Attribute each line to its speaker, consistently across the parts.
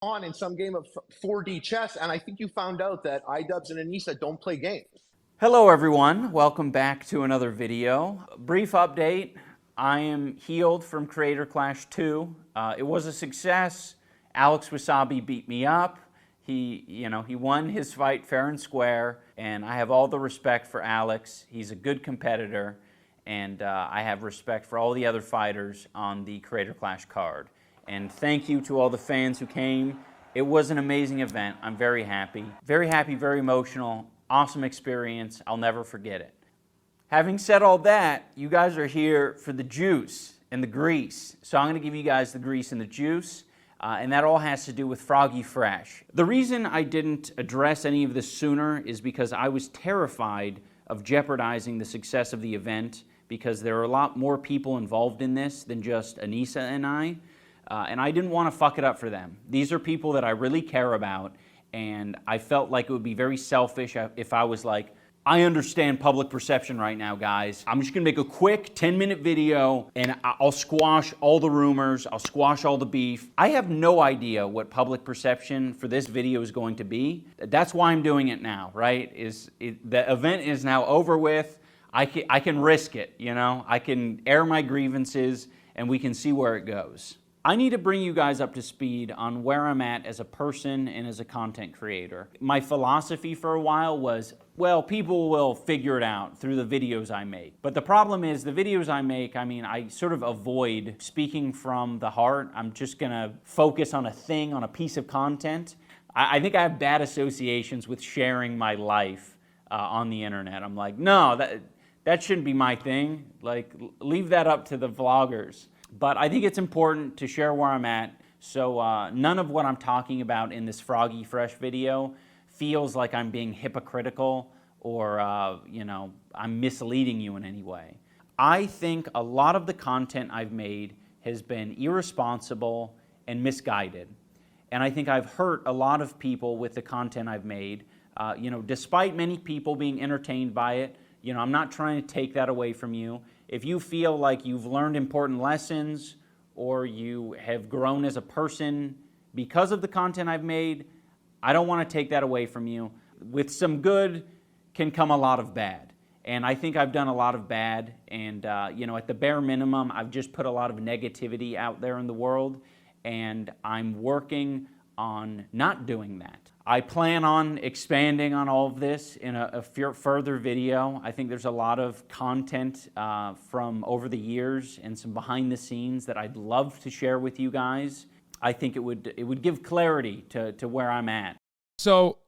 Speaker 1: on in some game of 4D chess, and I think you found out that iDubbbz and Anissa don't play games.
Speaker 2: Hello everyone, welcome back to another video. Brief update, I am healed from Creator Clash 2. It was a success. Alex Wasabi beat me up. He won his fight fair and square, and I have all the respect for Alex. He's a good competitor, and I have respect for all the other fighters on the Creator Clash card. And thank you to all the fans who came. It was an amazing event. I'm very happy, very emotional. Awesome experience. I'll never forget it. Having said all that, you guys are here for the juice and the grease. So I'm going to give you guys the grease and the juice, and that all has to do with Froggy Fresh. The reason I didn't address any of this sooner is because I was terrified of jeopardizing the success of the event, because there are a lot more people involved in this than just Anissa and I didn't want to fuck it up for them. These are people that I really care about, and I felt like it would be very selfish if I was like, I understand public perception right now, guys. I'm just gonna make a quick 10-minute video and I'll squash all the rumors, I'll squash all the beef. I have no idea what public perception for this video is going to be. That's why I'm doing it now, right? The event is now over with. I can risk it, you know? I can air my grievances and we can see where it goes. I need to bring you guys up to speed on where I'm at as a person and as a content creator. My philosophy for a while was, well, people will figure it out through the videos I make. But the problem is the videos I make, I sort of avoid speaking from the heart. I'm just gonna focus on a thing, on a piece of content. I think I have bad associations with sharing my life on the internet. I'm like, no, that shouldn't be my thing. Like, leave that up to the vloggers. But I think it's important to share where I'm at, so none of what I'm talking about in this Froggy Fresh video feels like I'm being hypocritical or I'm misleading you in any way. I think a lot of the content I've made has been irresponsible and misguided. And I think I've hurt a lot of people with the content I've made. Despite many people being entertained by it, I'm not trying to take that away from you. If you feel like you've learned important lessons or you have grown as a person because of the content I've made, I don't want to take that away from you. With some good can come a lot of bad. And I think I've done a lot of bad. And, at the bare minimum, I've just put a lot of negativity out there in the world. And I'm working on not doing that. I plan on expanding on all of this in a further video. I think there's a lot of content from over the years and some behind the scenes that I'd love to share with you guys. I think it would give clarity to where I'm at.
Speaker 3: So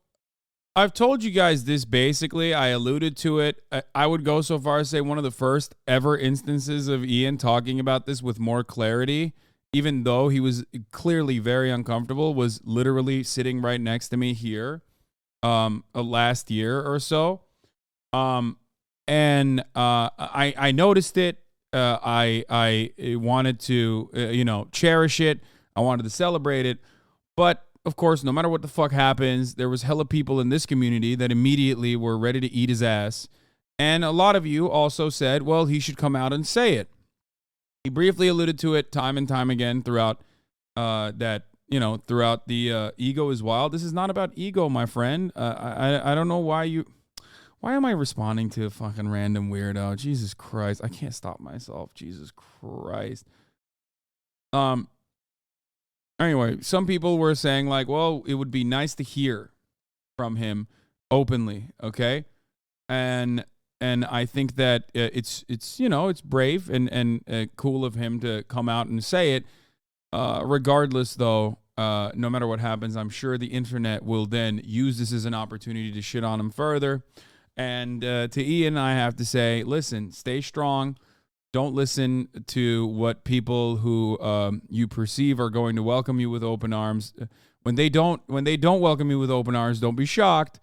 Speaker 3: I've told you guys this basically. I alluded to it. I would go so far as to say one of the first ever instances of Ian talking about this with more clarity, even though he was clearly very uncomfortable, was literally sitting right next to me here last year or so. I noticed it. I wanted to, cherish it. I wanted to celebrate it. But, of course, no matter what the fuck happens, there was hella people in this community that immediately were ready to eat his ass. And a lot of you also said, well, he should come out and say it. He briefly alluded to it time and time again throughout throughout the ego is wild. This is not about ego, my friend. I don't know why am I responding to a fucking random weirdo? Jesus Christ. I can't stop myself. Jesus Christ. Anyway, some people were saying like, well, it would be nice to hear from him openly, okay? And I think that it's brave and cool of him to come out and say it. Regardless, though, no matter what happens, I'm sure the internet will then use this as an opportunity to shit on him further. And to Ian, I have to say, listen, stay strong. Don't listen to what people who you perceive are going to welcome you with open arms. When they don't welcome you with open arms, don't be shocked.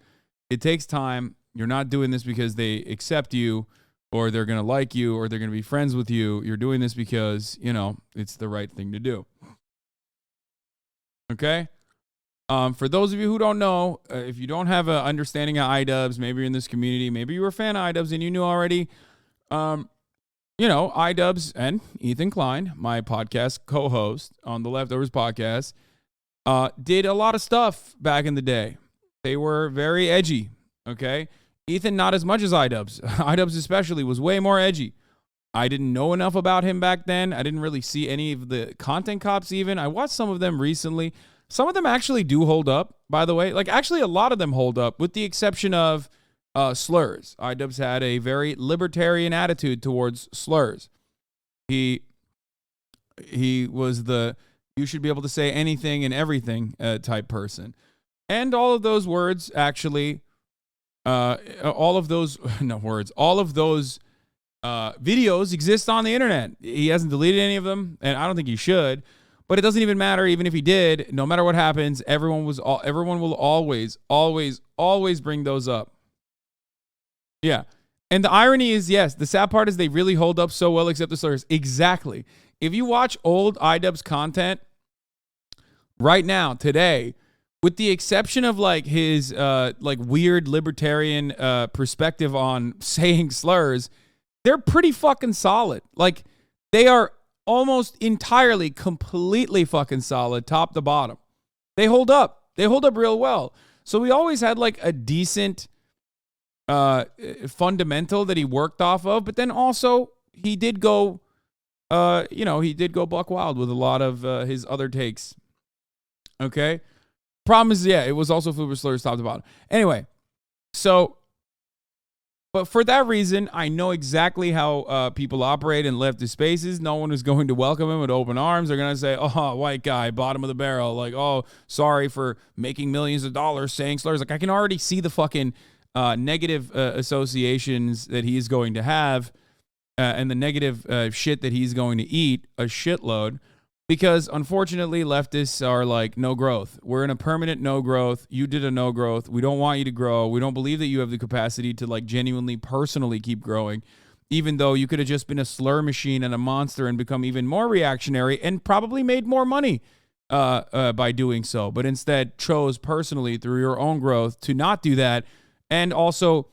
Speaker 3: It takes time. You're not doing this because they accept you or they're going to like you or they're going to be friends with you. You're doing this because, it's the right thing to do. Okay? For those of you who don't know, if you don't have an understanding of iDubbbz, maybe you're in this community, maybe you were a fan of iDubbbz and you knew already, iDubbbz and Ethan Klein, my podcast co-host on the Leftovers podcast, did a lot of stuff back in the day. They were very edgy, okay? Ethan, not as much as iDubbbz. iDubbbz especially was way more edgy. I didn't know enough about him back then. I didn't really see any of the content cops even. I watched some of them recently. Some of them actually do hold up, by the way. Like, actually, a lot of them hold up, with the exception of slurs. iDubbbz had a very libertarian attitude towards slurs. He was the you should be able to say anything and everything type person. And all of those words actually, all of those videos exist on the internet. He hasn't deleted any of them, and I don't think he should. But it doesn't even matter. Even if he did, no matter what happens, everyone will always bring those up. Yeah. And the irony is, yes, the sad part is they really hold up so well, except the slurs. Exactly. If you watch old iDubbbz content right now, today, with the exception of like his like weird libertarian perspective on saying slurs, they're pretty fucking solid. Like, they are almost entirely, completely fucking solid, top to bottom. They hold up. They hold up real well. So we always had like a decent fundamental that he worked off of, but then also he did go, he did go buck wild with a lot of his other takes. Okay. Problem is, yeah, it was also filled with slurs top to bottom. Anyway, so, but for that reason, I know exactly how people operate in leftist spaces. No one is going to welcome him with open arms. They're going to say, oh, white guy, bottom of the barrel. Like, oh, sorry for making millions of dollars saying slurs. Like, I can already see the fucking negative associations that he's going to have and the negative shit that he's going to eat a shitload. Because, unfortunately, leftists are like, no growth. We're in a permanent no growth. You did a no growth. We don't want you to grow. We don't believe that you have the capacity to, like, genuinely, personally keep growing, even though you could have just been a slur machine and a monster and become even more reactionary and probably made more money by doing so. But instead chose personally through your own growth to not do that and also,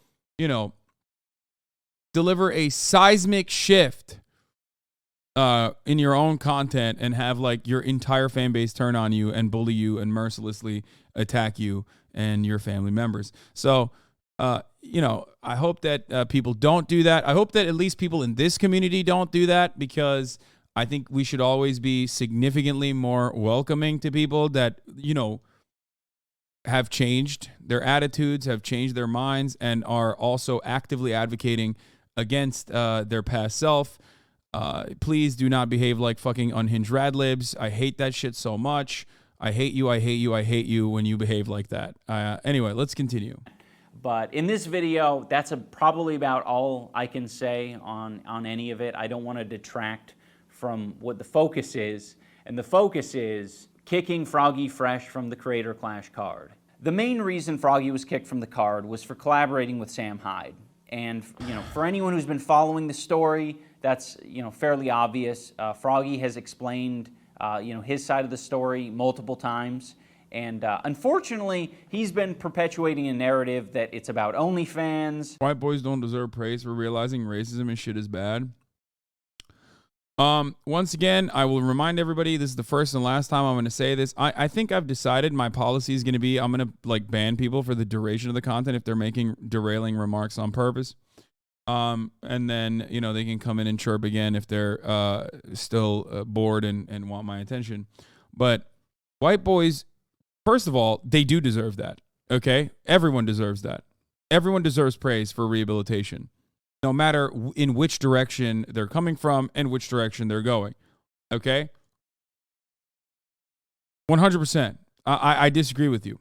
Speaker 3: deliver a seismic shift in your own content and have like your entire fan base turn on you and bully you and mercilessly attack you and your family members. So, I hope that people don't do that. I hope that at least people in this community don't do that, because I think we should always be significantly more welcoming to people that, have changed their attitudes, have changed their minds, and are also actively advocating against their past self. Please do not behave like fucking unhinged radlibs. I hate that shit so much. I hate you, I hate you, I hate you when you behave like that. Anyway, let's continue.
Speaker 2: But in this video, that's probably about all I can say on any of it. I don't want to detract from what the focus is. And the focus is kicking Froggy Fresh from the Creator Clash card. The main reason Froggy was kicked from the card was for collaborating with Sam Hyde. And for anyone who's been following the story, that's fairly obvious. Froggy has explained his side of the story multiple times, and unfortunately, he's been perpetuating a narrative that it's about OnlyFans.
Speaker 3: White boys don't deserve praise for realizing racism and shit is bad. Once again, I will remind everybody, this is the first and last time I'm going to say this. I think I've decided my policy is going to be, I'm going to like ban people for the duration of the content if they're making derailing remarks on purpose. And then, they can come in and chirp again if they're still bored and want my attention. But white boys, first of all, they do deserve that, okay? Everyone deserves that. Everyone deserves praise for rehabilitation, no matter in which direction they're coming from and which direction they're going, okay? 100%. I disagree with you,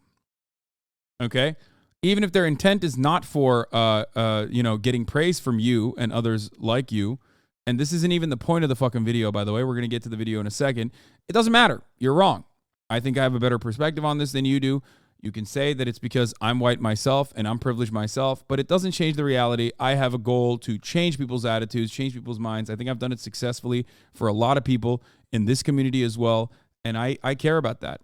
Speaker 3: okay? Even if their intent is not for, getting praise from you and others like you, and this isn't even the point of the fucking video, by the way. We're going to get to the video in a second. It doesn't matter. You're wrong. I think I have a better perspective on this than you do. You can say that it's because I'm white myself and I'm privileged myself, but it doesn't change the reality. I have a goal to change people's attitudes, change people's minds. I think I've done it successfully for a lot of people in this community as well, and I care about that.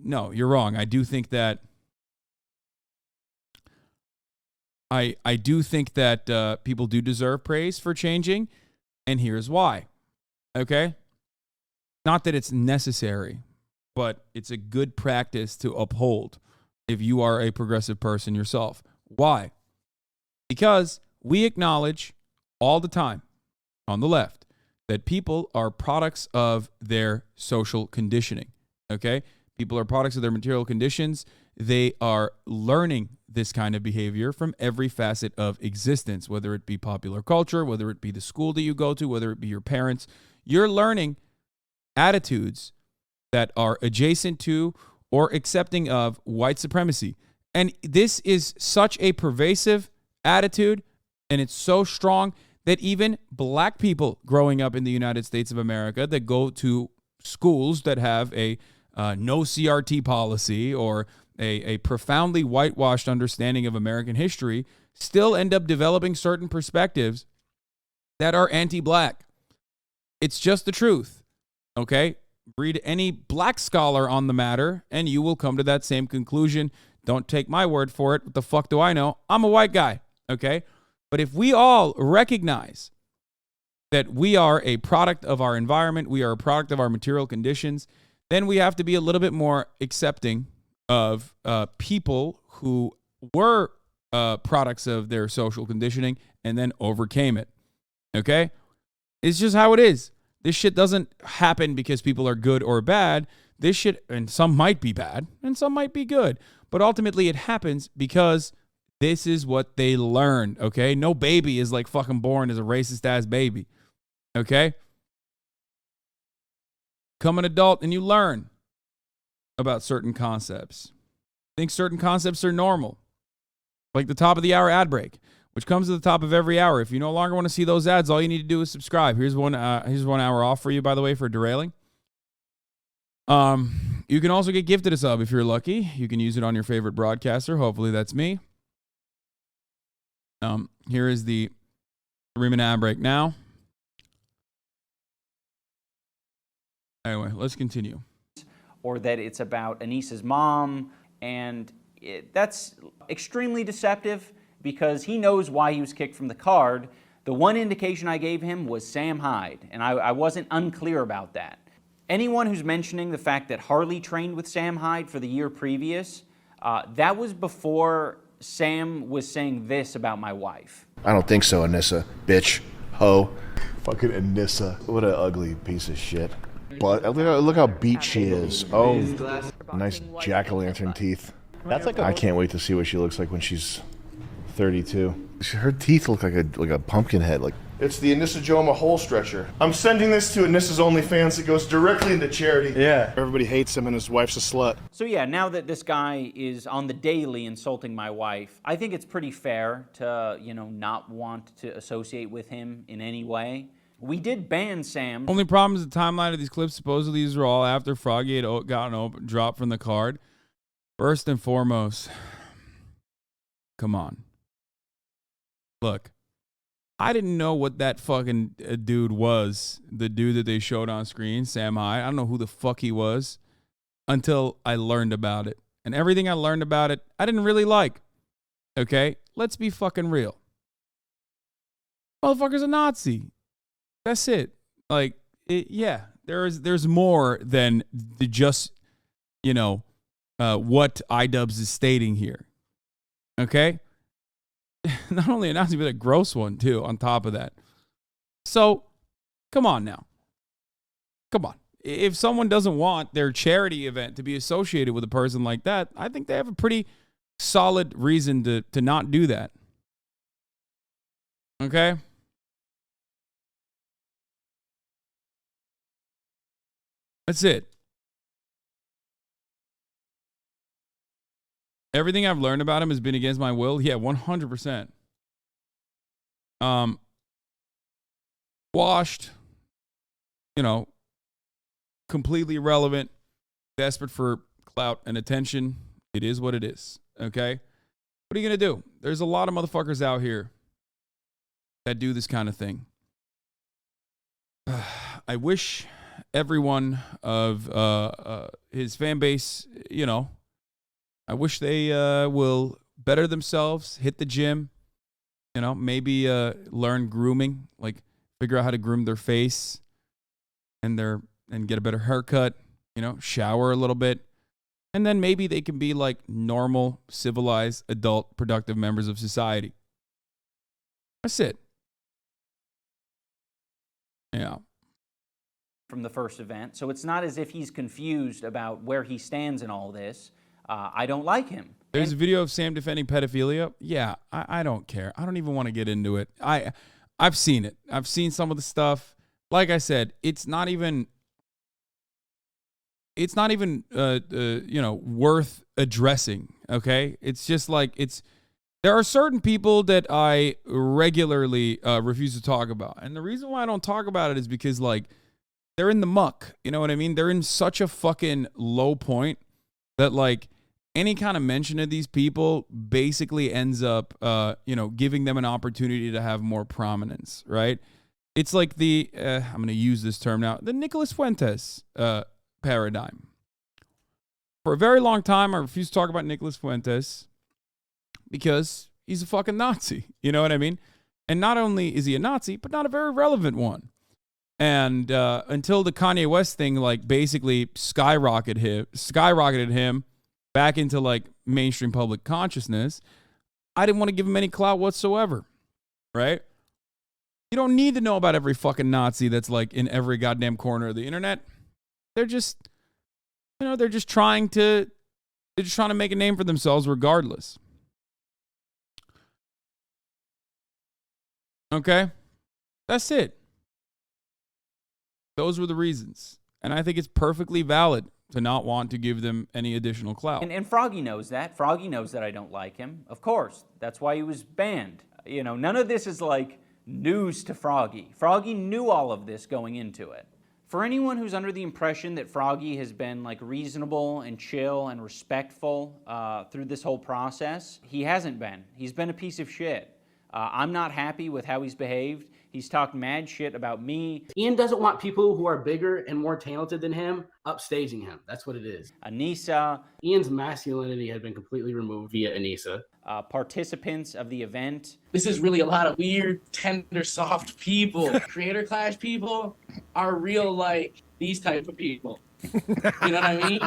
Speaker 3: No, you're wrong. I do think that I do think that people do deserve praise for changing, and here's why. Okay? Not that it's necessary, but it's a good practice to uphold if you are a progressive person yourself. Why? Because we acknowledge all the time on the left that people are products of their social conditioning, okay? People are products of their material conditions. They are learning this kind of behavior from every facet of existence, whether it be popular culture, whether it be the school that you go to, whether it be your parents. You're learning attitudes that are adjacent to or accepting of white supremacy. And this is such a pervasive attitude, and it's so strong that even black people growing up in the United States of America that go to schools that have a no CRT policy or a profoundly whitewashed understanding of American history still end up developing certain perspectives that are anti-black. It's just the truth, okay? Read any black scholar on the matter, and you will come to that same conclusion. Don't take my word for it. What the fuck do I know? I'm a white guy, okay? But if we all recognize that we are a product of our environment, we are a product of our material conditions, then we have to be a little bit more accepting of people who were products of their social conditioning and then overcame it, okay? It's just how it is. This shit doesn't happen because people are good or bad. This shit, and some might be bad and some might be good, but ultimately it happens because this is what they learned, okay? No baby is like fucking born as a racist ass baby, okay? Become an adult and you learn about certain concepts. Think certain concepts are normal, like the top of the hour ad break, which comes at the top of every hour. If you no longer want to see those ads, all you need to do is subscribe. Here's 1 hour off for you, by the way, for derailing. You can also get gifted a sub if you're lucky. You can use it on your favorite broadcaster. Hopefully that's me. Here is the 3-minute ad break now. Anyway, let's continue.
Speaker 2: Or that it's about Anissa's mom, and that's extremely deceptive because he knows why he was kicked from the card. The one indication I gave him was Sam Hyde, and I wasn't unclear about that. Anyone who's mentioning the fact that Harley trained with Sam Hyde for the year previous, that was before Sam was saying this about my wife.
Speaker 4: I don't think so, Anissa. Bitch. Ho. Fucking Anissa. What an ugly piece of shit. But look how beat she is. Oh, nice jack-o'-lantern teeth.
Speaker 1: That's like
Speaker 4: I can't wait to see what she looks like when she's 32. Her teeth look like a pumpkin head. Like it's the Anissa Joma hole stretcher. I'm sending this to Anissa's OnlyFans. It goes directly into charity.
Speaker 1: Yeah.
Speaker 4: Everybody hates him and his wife's a slut.
Speaker 2: So yeah, now that this guy is on the daily insulting my wife, I think it's pretty fair to, not want to associate with him in any way. We did ban Sam.
Speaker 3: Only problem is the timeline of these clips. Supposedly these are all after Froggy had gotten dropped from the card. First and foremost, come on. Look, I didn't know what that fucking dude was. The dude that they showed on screen, Sam Hyde. I don't know who the fuck he was until I learned about it. And everything I learned about it, I didn't really like. Okay? Let's be fucking real. Motherfucker's a Nazi. That's it. Like, yeah, there's more than the just, what iDubbbz is stating here. Okay? Not only a Nazi, but a gross one, too, on top of that. So, come on now. Come on. If someone doesn't want their charity event to be associated with a person like that, I think they have a pretty solid reason to not do that. Okay? That's it. Everything I've learned about him has been against my will. Yeah, 100%. Washed, completely irrelevant, desperate for clout and attention. It is what it is, okay? What are you going to do? There's a lot of motherfuckers out here that do this kind of thing. I wish everyone of his fan base, I wish they will better themselves, hit the gym, maybe learn grooming, like figure out how to groom their face and their and get a better haircut, you know, shower a little bit. And then maybe they can be like normal, civilized, adult, productive members of society. That's it. Yeah.
Speaker 2: From the first event. So it's not as if he's confused about where he stands in all this. I don't like him.
Speaker 3: There's a video of Sam defending pedophilia. Yeah, I don't care. I don't even want to get into it. I've seen it. I've seen some of the stuff. Like I said, it's not even you know, worth addressing, okay? It's just like there are certain people that I regularly refuse to talk about. And the reason why I don't talk about it is because, like, they're in the muck. You know what I mean? They're in such a fucking low point that, like, any kind of mention of these people basically ends up, you know, giving them an opportunity to have more prominence, right? It's like I'm going to use this term now, the Nicolas Fuentes paradigm. For a very long time, I refused to talk about Nicolas Fuentes because he's a fucking Nazi. You know what I mean? And not only is he a Nazi, but not a very relevant one. And until the Kanye West thing, like, basically skyrocketed him back into, like, mainstream public consciousness, I didn't want to give him any clout whatsoever, right? You don't need to know about every fucking Nazi that's, like, in every goddamn corner of the internet. They're just, you know, they're just trying to make a name for themselves regardless. Okay? That's it. Those were the reasons. And I think it's perfectly valid to not want to give them any additional clout.
Speaker 2: And Froggy knows that. Froggy knows that I don't like him. Of course. That's why he was banned. You know, none of this is like news to Froggy. Froggy knew all of this going into it. For anyone who's under the impression that Froggy has been, like, reasonable and chill and respectful through this whole process, he hasn't been. He's been a piece of shit. I'm not happy with how he's behaved. He's talked mad shit about me.
Speaker 5: Ian doesn't want people who are bigger and more talented than him upstaging him. That's what it is.
Speaker 2: Anissa.
Speaker 5: Ian's masculinity had been completely removed via Anissa.
Speaker 2: Participants of the event.
Speaker 6: This is really a lot of weird, tender, soft people. Creator Clash people are real, like, these type of people. You know what I mean?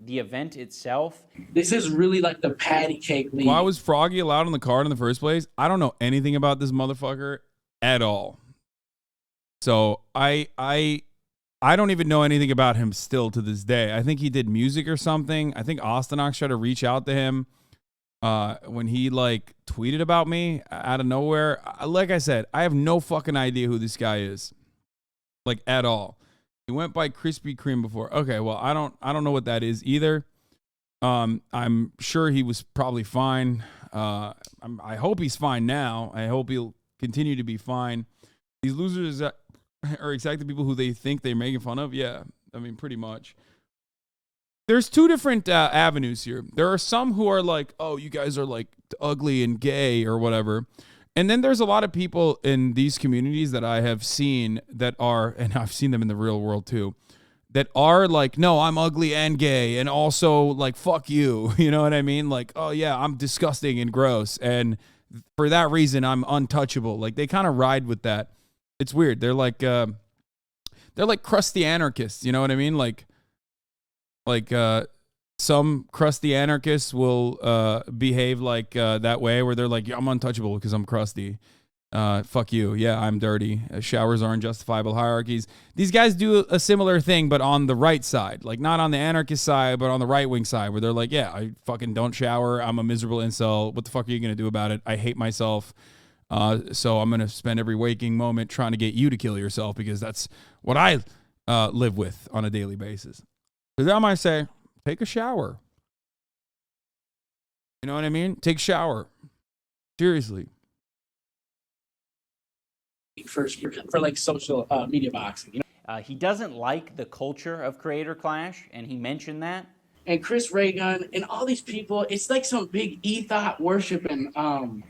Speaker 2: The event itself.
Speaker 6: This is really like the patty cake league.
Speaker 3: Why was Froggy allowed on the card in the first place? I don't know anything about this motherfucker at all. So I don't even know anything about him still to this day. I think he did music or something. I think Ostenox tried to reach out to him when he, like, tweeted about me out of nowhere. Like I said, I have no fucking idea who this guy is, like, at all. He went by Krispy Kreme before. Okay, well, I don't know what that is either. I'm sure he was probably fine. I hope he's fine now. I hope he'll continue to be fine. These losers are exactly people who they think they're making fun of. Yeah, I mean, pretty much. There's two different avenues here. There are some who are like, oh, you guys are, like, ugly and gay or whatever. And then there's a lot of people in these communities that I have seen that are, and I've seen them in the real world too, that are like, no, I'm ugly and gay and also, like, fuck you. You know what I mean? Like, oh yeah, I'm disgusting and gross. And for that reason, I'm untouchable. Like, they kind of ride with that. It's weird. They're like crusty anarchists. You know what I mean? Like some crusty anarchists will behave like that way, where they're like, yeah, I'm untouchable because I'm crusty. Fuck you. Yeah, I'm dirty. Showers are unjustifiable hierarchies. These guys do a similar thing, but on the right side. Like, not on the anarchist side, but on the right-wing side, where they're like, yeah, I fucking don't shower. I'm a miserable incel. What the fuck are you going to do about it? I hate myself. So I'm going to spend every waking moment trying to get you to kill yourself because that's what I live with on a daily basis. So that might say, take a shower. You know what I mean? Take a shower. Seriously.
Speaker 6: For like social media boxing, you know?
Speaker 2: He doesn't like the culture of Creator Clash, and he mentioned that.
Speaker 6: And Chris Reagan and all these people, it's like some big ethos worshiping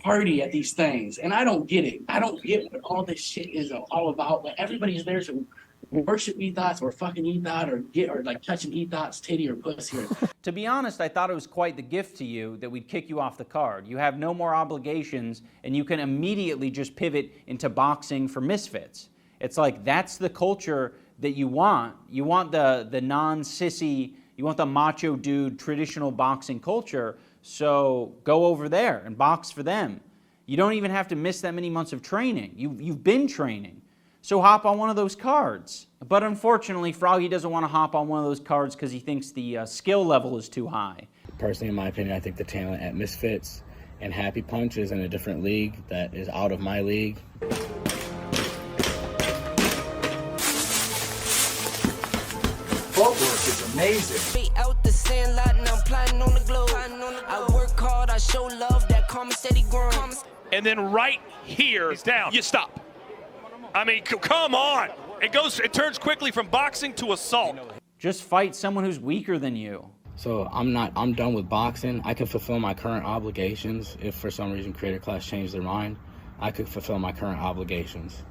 Speaker 6: party at these things. And I don't get it. I don't get what all this shit is all about. But everybody's there to worship ethos or fucking ethos or like touching ethos, titty or pussy.
Speaker 2: To be honest, I thought it was quite the gift to you that we'd kick you off the card. You have no more obligations, and you can immediately just pivot into boxing for misfits. It's like that's the culture that you want. You want the non-sissy, you want the macho dude traditional boxing culture, so go over there and box for them. You don't even have to miss that many months of training. You've been training. So hop on one of those cards. But unfortunately, Froggy doesn't want to hop on one of those cards because he thinks the skill level is too high.
Speaker 5: Personally, in my opinion, I think the talent at Misfits and Happy Punch is in a different league that is out of my league.
Speaker 7: Footwork is amazing.
Speaker 8: Out the sandlot and I'm plotting on the globe. I work hard, I show love, that karma steady growing.
Speaker 9: And then right here, he's down. You stop. I mean, come on. It turns quickly from boxing to assault.
Speaker 2: Just fight someone who's weaker than you.
Speaker 5: So I'm done with boxing. I can fulfill my current obligations. If for some reason Creator Clash changed their mind, I could fulfill my current obligations.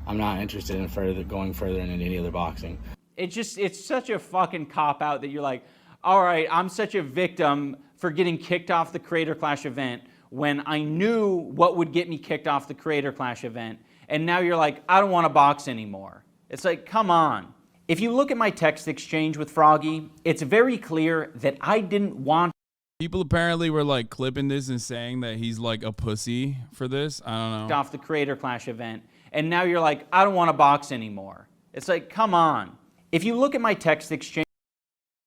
Speaker 5: I'm not interested in going further in any other boxing.
Speaker 2: It's such a fucking cop-out that you're like, all right, I'm such a victim for getting kicked off the Creator Clash event when I knew what would get me kicked off the Creator Clash event. And now you're like, I don't want to box anymore. It's like, come on. If you look at my text exchange with Froggy, it's very clear that I didn't want.
Speaker 3: People apparently were like clipping this and saying that he's like a pussy for this. I don't know.
Speaker 2: Off the Creator Clash event. And now you're like, I don't want to box anymore. It's like, come on. If you look at my text exchange.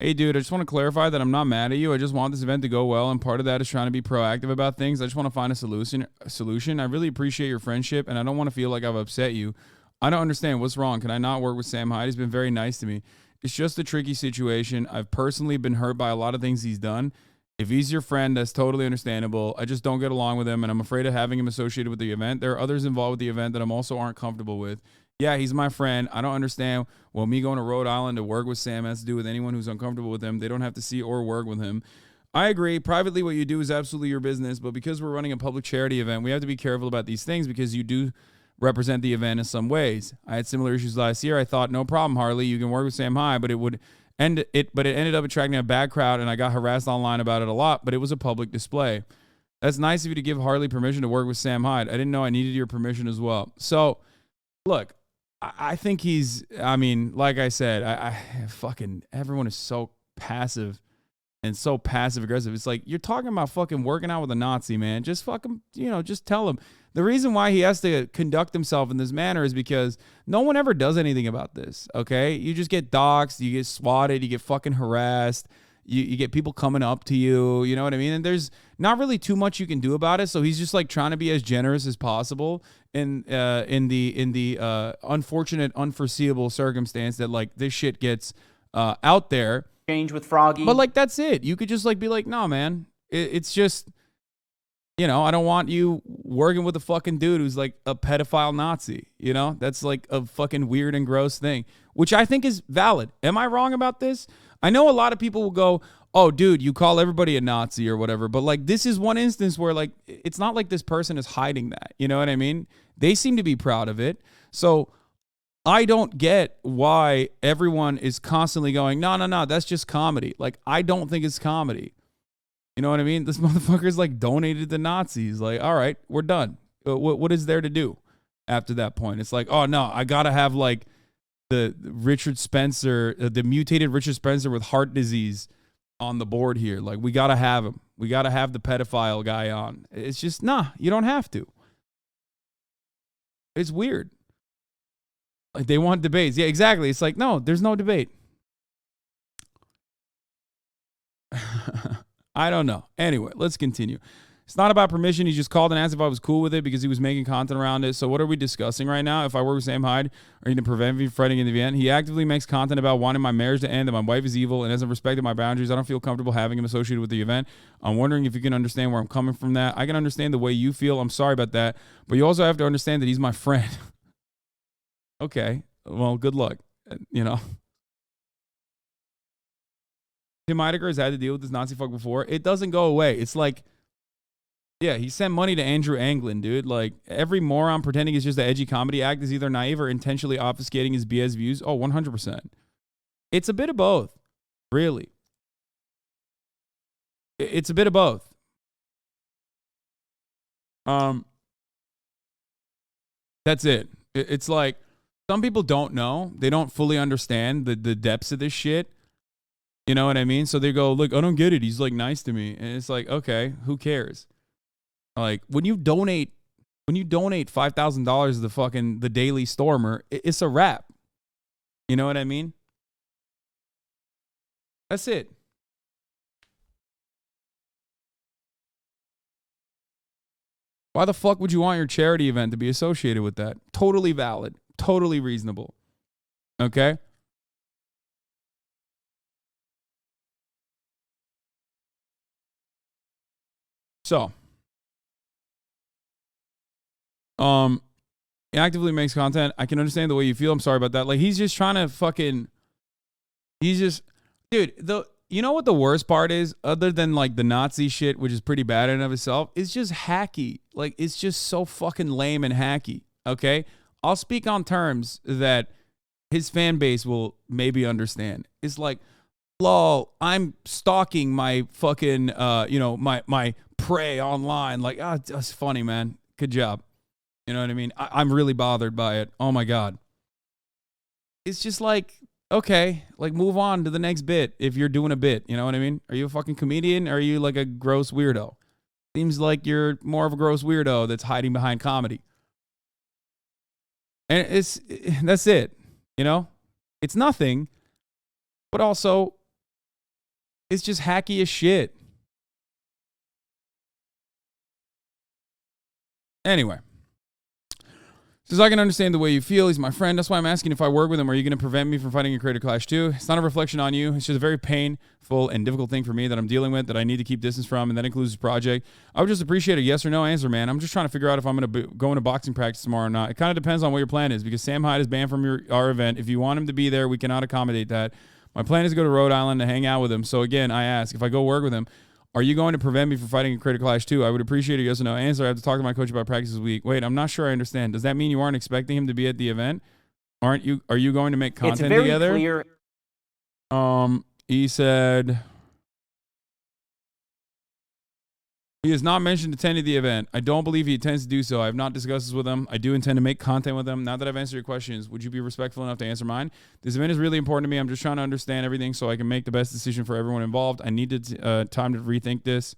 Speaker 3: Hey, dude, I just want to clarify that I'm not mad at you. I just want this event to go well, and part of that is trying to be proactive about things. I just want to find a solution. I really appreciate your friendship, and I don't want to feel like I've upset you. I don't understand. What's wrong? Can I not work with Sam Hyde? He's been very nice to me. It's just a tricky situation. I've personally been hurt by a lot of things he's done. If he's your friend, that's totally understandable. I just don't get along with him, and I'm afraid of having him associated with the event. There are others involved with the event that I'm also aren't comfortable with. Yeah, he's my friend. I don't understand. Well, me going to Rhode Island to work with Sam has to do with anyone who's uncomfortable with him. They don't have to see or work with him. I agree. Privately, what you do is absolutely your business. But because we're running a public charity event, we have to be careful about these things because you do represent the event in some ways. I had similar issues last year. I thought, no problem, Harley. You can work with Sam Hyde, but it ended up attracting a bad crowd, and I got harassed online about it a lot, but it was a public display. That's nice of you to give Harley permission to work with Sam Hyde. I didn't know I needed your permission as well. So, look, I think like I said, I fucking, everyone is so passive and so passive aggressive. It's like, you're talking about fucking working out with a Nazi, man. Just fucking, just tell him. The reason why he has to conduct himself in this manner is because no one ever does anything about this, okay? You just get doxxed, you get swatted, you get fucking harassed, you get people coming up to you, you know what I mean? And there's not really too much you can do about it, so he's just like trying to be as generous as possible in the unfortunate, unforeseeable circumstance that like this shit gets out there.
Speaker 2: Change with Froggy.
Speaker 3: But like, that's it. You could just like be like, no, man, it's just, I don't want you working with a fucking dude who's like a pedophile Nazi. That's like a fucking weird and gross thing, which I think is valid. Am I wrong about this? I know a lot of people will go, oh, dude, you call everybody a Nazi or whatever. But like, this is one instance where like, it's not like this person is hiding that. You know what I mean? They seem to be proud of it. So I don't get why everyone is constantly going, no, that's just comedy. Like, I don't think it's comedy. You know what I mean? This motherfucker's like donated to Nazis. Like, all right, we're done. What is there to do after that point? It's like, oh no, I gotta have like the Richard Spencer, the mutated Richard Spencer with heart disease on the board here. Like, we gotta have him. We gotta have the pedophile guy on. It's just, nah, you don't have to. It's weird. Like, they want debates. Yeah, exactly. It's like, no, there's no debate. I don't know. Anyway, let's continue. It's not about permission. He just called and asked if I was cool with it because he was making content around it. So what are we discussing right now? If I work with Sam Hyde, are you going to prevent me from fighting in the event? He actively makes content about wanting my marriage to end, that my wife is evil and hasn't respected my boundaries. I don't feel comfortable having him associated with the event. I'm wondering if you can understand where I'm coming from that. I can understand the way you feel. I'm sorry about that. But you also have to understand that he's my friend. Okay. Well, good luck. Tim Heidecker has had to deal with this Nazi fuck before. It doesn't go away. It's like, yeah, he sent money to Andrew Anglin, dude. Like, every moron pretending it's just an edgy comedy act is either naive or intentionally obfuscating his BS views. Oh, 100%. It's a bit of both, really. It's a bit of both. That's it. It's like, some people don't know. They don't fully understand the depths of this shit. You know what I mean? So they go, look, I don't get it. He's like nice to me. And it's like, okay, who cares? Like when you donate $5,000 to the Daily Stormer, it's a wrap. You know what I mean? That's it. Why the fuck would you want your charity event to be associated with that? Totally valid. Totally reasonable. Okay? So, he actively makes content. I can understand the way you feel. I'm sorry about that. Like, he's just trying to dude, you know what the worst part is, other than like the Nazi shit, which is pretty bad in and of itself, it's just hacky. Like, it's just so fucking lame and hacky. Okay? I'll speak on terms that his fan base will maybe understand. It's like, lol, I'm stalking my fucking, my prey online. Like, that's funny, man. Good job. You know what I mean? I'm really bothered by it. Oh my God. It's just like, okay, like move on to the next bit if you're doing a bit. You know what I mean? Are you a fucking comedian or are you like a gross weirdo? Seems like you're more of a gross weirdo that's hiding behind comedy. And that's it. You know? It's nothing, but also it's just hacky as shit. Anyway. Says, I can understand the way you feel. He's my friend. That's why I'm asking if I work with him. Are you going to prevent me from fighting in Creator Clash 2? It's not a reflection on you. It's just a very painful and difficult thing for me that I'm dealing with, that I need to keep distance from, and that includes his project. I would just appreciate a yes or no answer, man. I'm just trying to figure out if I'm going to go into boxing practice tomorrow or not. It kind of depends on what your plan is, because Sam Hyde is banned from our event. If you want him to be there, we cannot accommodate that. My plan is to go to Rhode Island to hang out with him. So again, I ask, if I go work with him, are you going to prevent me from fighting in Creator Clash 2? I would appreciate a yes or no answer. I have to talk to my coach about practice this week. Wait, I'm not sure I understand. Does that mean you aren't expecting him to be at the event? Are you going to make content together?
Speaker 2: It's very clear.
Speaker 3: He said he has not mentioned attending the event. I don't believe he intends to do so. I have not discussed this with him. I do intend to make content with him. Now that I've answered your questions, would you be respectful enough to answer mine? This event is really important to me. I'm just trying to understand everything so I can make the best decision for everyone involved. I need time to rethink this.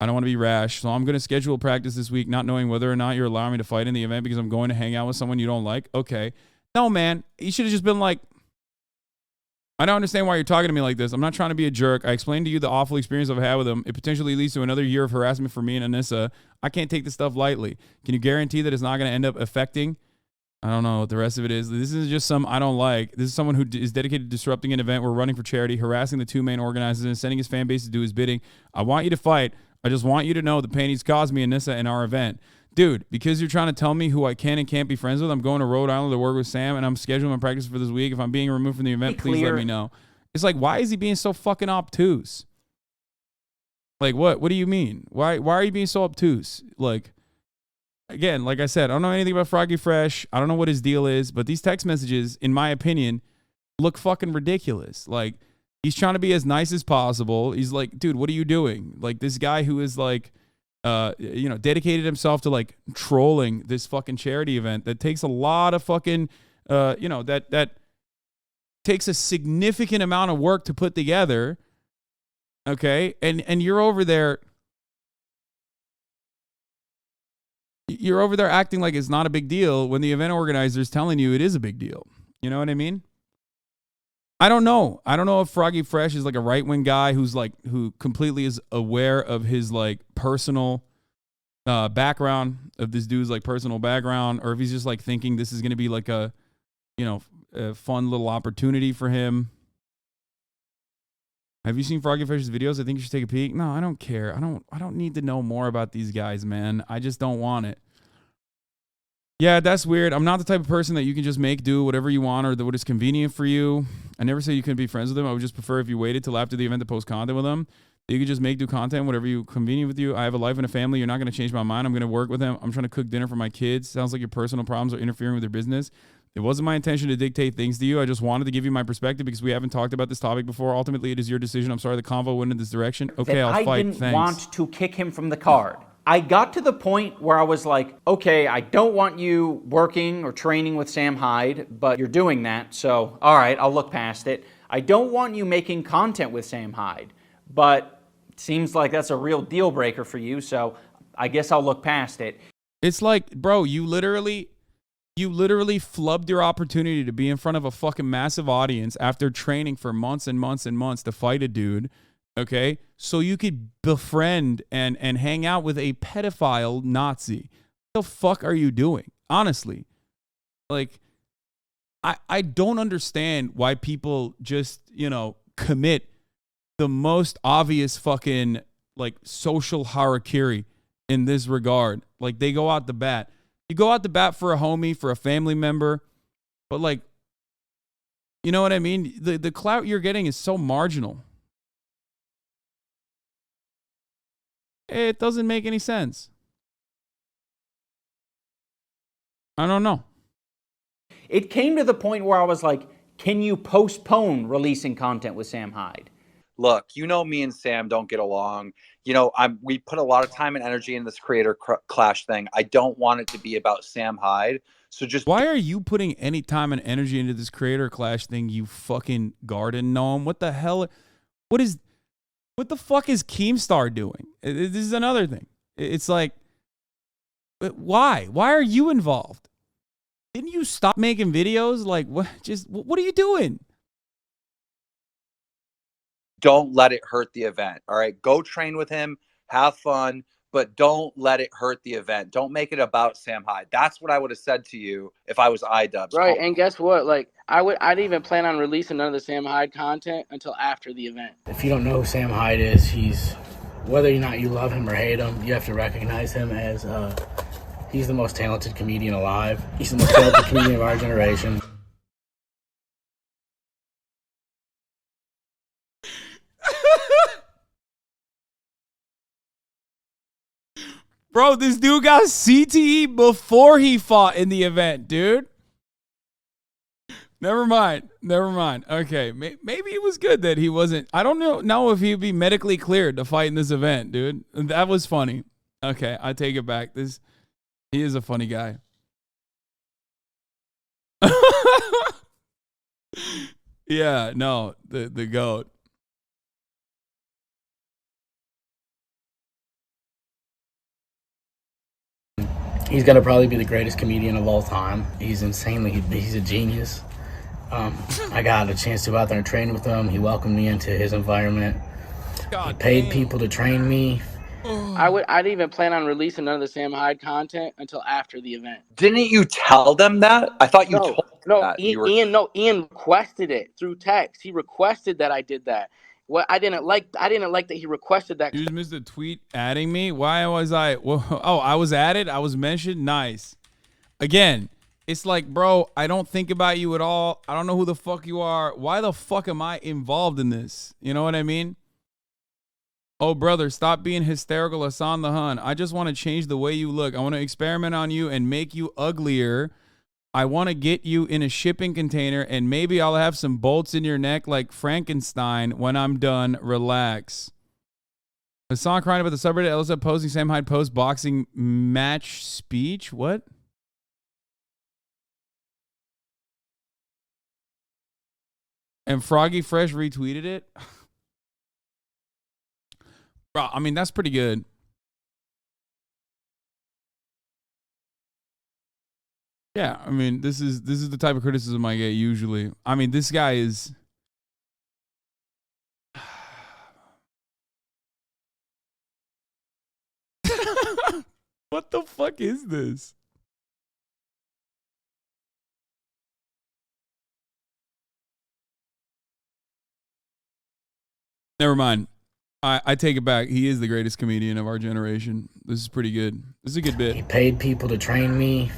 Speaker 3: I don't want to be rash. So I'm going to schedule practice this week, not knowing whether or not you're allowing me to fight in the event because I'm going to hang out with someone you don't like. Okay. No, man. You should have just been like, I don't understand why you're talking to me like this. I'm not trying to be a jerk. I explained to you the awful experience I've had with him. It potentially leads to another year of harassment for me and Anissa. I can't take this stuff lightly. Can you guarantee that it's not going to end up affecting? I don't know what the rest of it is. This is just some I don't like. This is someone who is dedicated to disrupting an event we're running for charity, harassing the two main organizers, and sending his fan base to do his bidding. I want you to fight. I just want you to know the pain he's caused me and Anissa in our event. Dude, because you're trying to tell me who I can and can't be friends with, I'm going to Rhode Island to work with Sam, and I'm scheduling my practice for this week. If I'm being removed from the event, please let me know. It's like, why is he being so fucking obtuse? Like, what? What do you mean? Why are you being so obtuse? Like, again, like I said, I don't know anything about Froggy Fresh. I don't know what his deal is, but these text messages, in my opinion, look fucking ridiculous. Like, he's trying to be as nice as possible. He's like, dude, what are you doing? Like, this guy who is like, dedicated himself to like trolling this fucking charity event that takes a lot of fucking, that takes a significant amount of work to put together. Okay. And you're over there. You're over there acting like it's not a big deal when the event organizer is telling you it is a big deal. You know what I mean? I don't know. I don't know if Froggy Fresh is like a right-wing guy who completely is aware of his like personal background, of this dude's like personal background, or if he's just like thinking this is going to be like a fun little opportunity for him. Have you seen Froggy Fresh's videos? I think you should take a peek. No, I don't care. I don't need to know more about these guys, man. I just don't want it. Yeah, that's weird. I'm not the type of person that you can just make do whatever you want or what is convenient for you. I never say you couldn't be friends with them. I would just prefer if you waited till after the event to post content with them. You could just make do content, whatever you convenient with you. I have a life and a family. You're not going to change my mind. I'm going to work with them. I'm trying to cook dinner for my kids. Sounds like your personal problems are interfering with their business. It wasn't my intention to dictate things to you. I just wanted to give you my perspective because we haven't talked about this topic before. Ultimately, it is your decision. I'm sorry the convo went in this direction. Okay, I'll fight.
Speaker 2: I didn't want to kick him from the card. I got to the point where I was like, okay, I don't want you working or training with Sam Hyde, but you're doing that, so all right, I'll look past it. I don't want you making content with Sam Hyde, but it seems like that's a real deal breaker for you, so I guess I'll look past it.
Speaker 3: It's like, bro, you literally flubbed your opportunity to be in front of a fucking massive audience after training for months and months and months to fight a dude, okay? So you could befriend and hang out with a pedophile Nazi. What the fuck are you doing? Honestly. Like, I don't understand why people just, you know, commit the most obvious fucking, like, social harakiri in this regard. Like, they go out the bat. You go out the bat for a homie, for a family member, but, like, you know what I mean? The clout you're getting is so marginal. It doesn't make any sense. I don't know.
Speaker 2: It came to the point where I was like, can you postpone releasing content with Sam Hyde?
Speaker 10: Look, you know, me and Sam don't get along. You know, we put a lot of time and energy in this creator clash thing. I don't want it to be about Sam Hyde. So just
Speaker 3: why are you putting any time and energy into this creator clash thing, you fucking garden gnome? What the hell? What the fuck is Keemstar doing? This is another thing. It's like, why? Why are you involved? Didn't you stop making videos? Like, what are you doing?
Speaker 10: don't let it hurt the event. All right. Go train with him, have fun, but don't let it hurt the event. Don't make it about Sam Hyde. That's what I would have said to you if I was iDubbbz.
Speaker 6: Right. And guess what? Like, I didn't even plan on releasing none of the Sam Hyde content until after the event.
Speaker 5: If you don't know who Sam Hyde is, he's, whether or not you love him or hate him, you have to recognize him as he's the most talented comedian alive. He's the most talented comedian of our generation.
Speaker 3: Bro, this dude got CTE before he fought in the event, dude. Never mind. Never mind. Okay, maybe it was good that he wasn't. I don't know if he'd be medically cleared to fight in this event, dude. That was funny. Okay, I take it back. He is a funny guy. Yeah, no, the GOAT.
Speaker 5: He's going to probably be the greatest comedian of all time. He's he's a genius. I got a chance to go out there and train with him. He welcomed me into his environment. He paid people to train me.
Speaker 6: I didn't even plan on releasing none of the Sam Hyde content until after the event.
Speaker 10: Didn't you tell them that? I thought you told them that.
Speaker 6: Ian requested it through text. He requested that I did that. What I didn't like that he requested that.
Speaker 3: You just missed a tweet adding me. Why was I? Well, oh, I was added. I was mentioned. Nice. Again, it's like, bro, I don't think about you at all. I don't know who the fuck you are. Why the fuck am I involved in this? You know what I mean? Oh, brother, stop being hysterical, Hasan the Hun. I just want to change the way you look. I want to experiment on you and make you uglier. I want to get you in a shipping container, and maybe I'll have some bolts in your neck like Frankenstein when I'm done. Relax. Hasan crying about the subreddit. Elsa posting Sam Hyde post boxing match speech. What? And Froggy Fresh retweeted it. Bro, I mean, that's pretty good. Yeah, I mean, this is the type of criticism I get usually. I mean, this guy is what the fuck is this? Never mind. I take it back. He is the greatest comedian of our generation. This is pretty good. This is a good bit.
Speaker 5: He paid people to train me.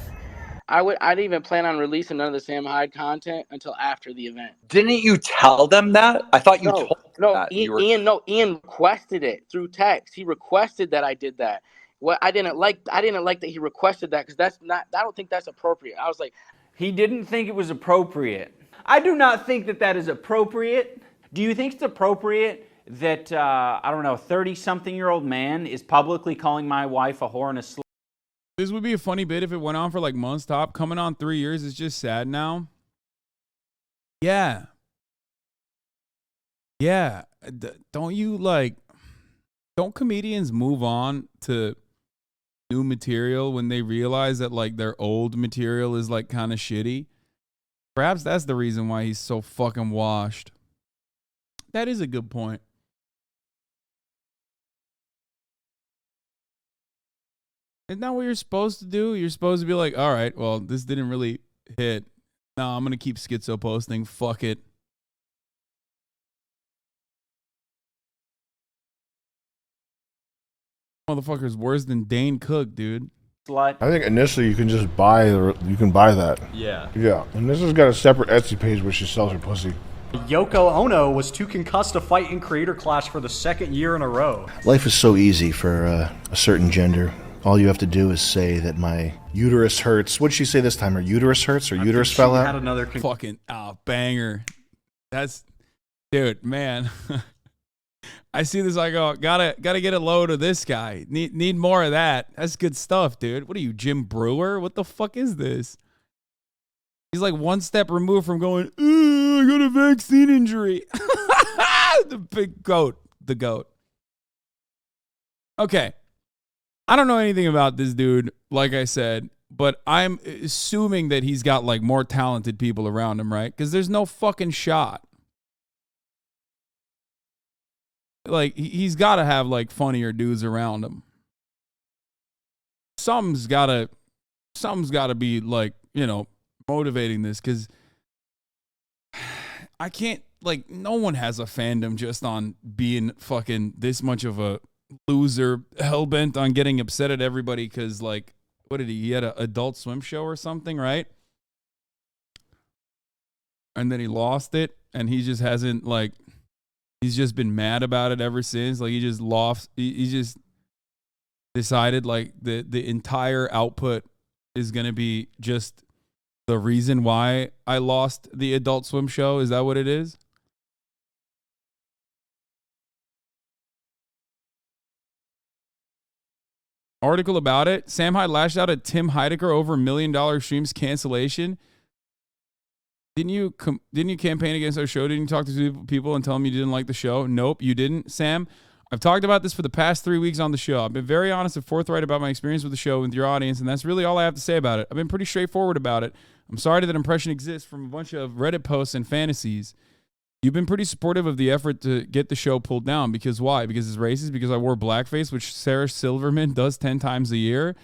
Speaker 6: I didn't even plan on releasing none of the Sam Hyde content until after the event.
Speaker 10: Didn't you tell them that? I thought you told them that.
Speaker 6: Ian requested it through text. He requested that I did that. What I didn't like that he requested that, because I don't think that's appropriate. I was like,
Speaker 2: he didn't think it was appropriate. I do not think that is appropriate. Do you think it's appropriate that, I don't know, 30-something-year-old man is publicly calling my wife a whore and a slut.
Speaker 3: This would be a funny bit if it went on for like months top. Coming on 3 years is just sad now. Yeah. Yeah. Don't you like, don't comedians move on to new material when they realize that like their old material is like kind of shitty? Perhaps that's the reason why he's so fucking washed. That is a good point. Isn't that what you're supposed to do? You're supposed to be like, all right, well, this didn't really hit. No, I'm going to keep schizo posting. Fuck it. Motherfucker's worse than Dane Cook, dude.
Speaker 2: Slut.
Speaker 4: I think initially you can just buy that.
Speaker 11: Yeah.
Speaker 4: Yeah. And this has got a separate Etsy page where she sells her pussy.
Speaker 11: Yoko Ono was too concussed to fight in Creator Clash for the 2nd year in a row.
Speaker 4: Life is so easy for a certain gender. All you have to do is say that my uterus hurts. What'd she say this time? Her uterus hurts? Or uterus fell out?
Speaker 11: Had another
Speaker 3: fucking banger. That's, dude, man. I see this. I go, gotta get a load of this guy. Need more of that. That's good stuff, dude. What are you, Jim Brewer? What the fuck is this? He's like one step removed from going, I got a vaccine injury. The big goat. The goat. Okay. I don't know anything about this dude, like I said, but I'm assuming that he's got like more talented people around him, right? Because there's no fucking shot. Like, he's got to have like funnier dudes around him. Something's got to be like, you know, motivating this, because I can't, like, no one has a fandom just on being fucking this much of a loser, hell-bent on getting upset at everybody because, like, what did he had an Adult Swim show or something, right? And then he lost it, and he just hasn't, like, he's just been mad about it ever since. Like, he just decided, like, the entire output is going to be just the reason why I lost the Adult Swim show. Is that what it is? Article about it. Sam Hyde lashed out at Tim Heidecker over $1 million streams cancellation. Didn't you campaign against our show? Didn't you talk to people and tell them you didn't like the show? Nope, you didn't, Sam. I've talked about this for the past 3 weeks on the show. I've been very honest and forthright about my experience with the show with your audience, and that's really all I have to say about it. I've been pretty straightforward about it. I'm sorry that impression exists from a bunch of Reddit posts and fantasies. You've been pretty supportive of the effort to get the show pulled down. Because why? Because it's racist? Because I wore blackface, which Sarah Silverman does 10 times a year?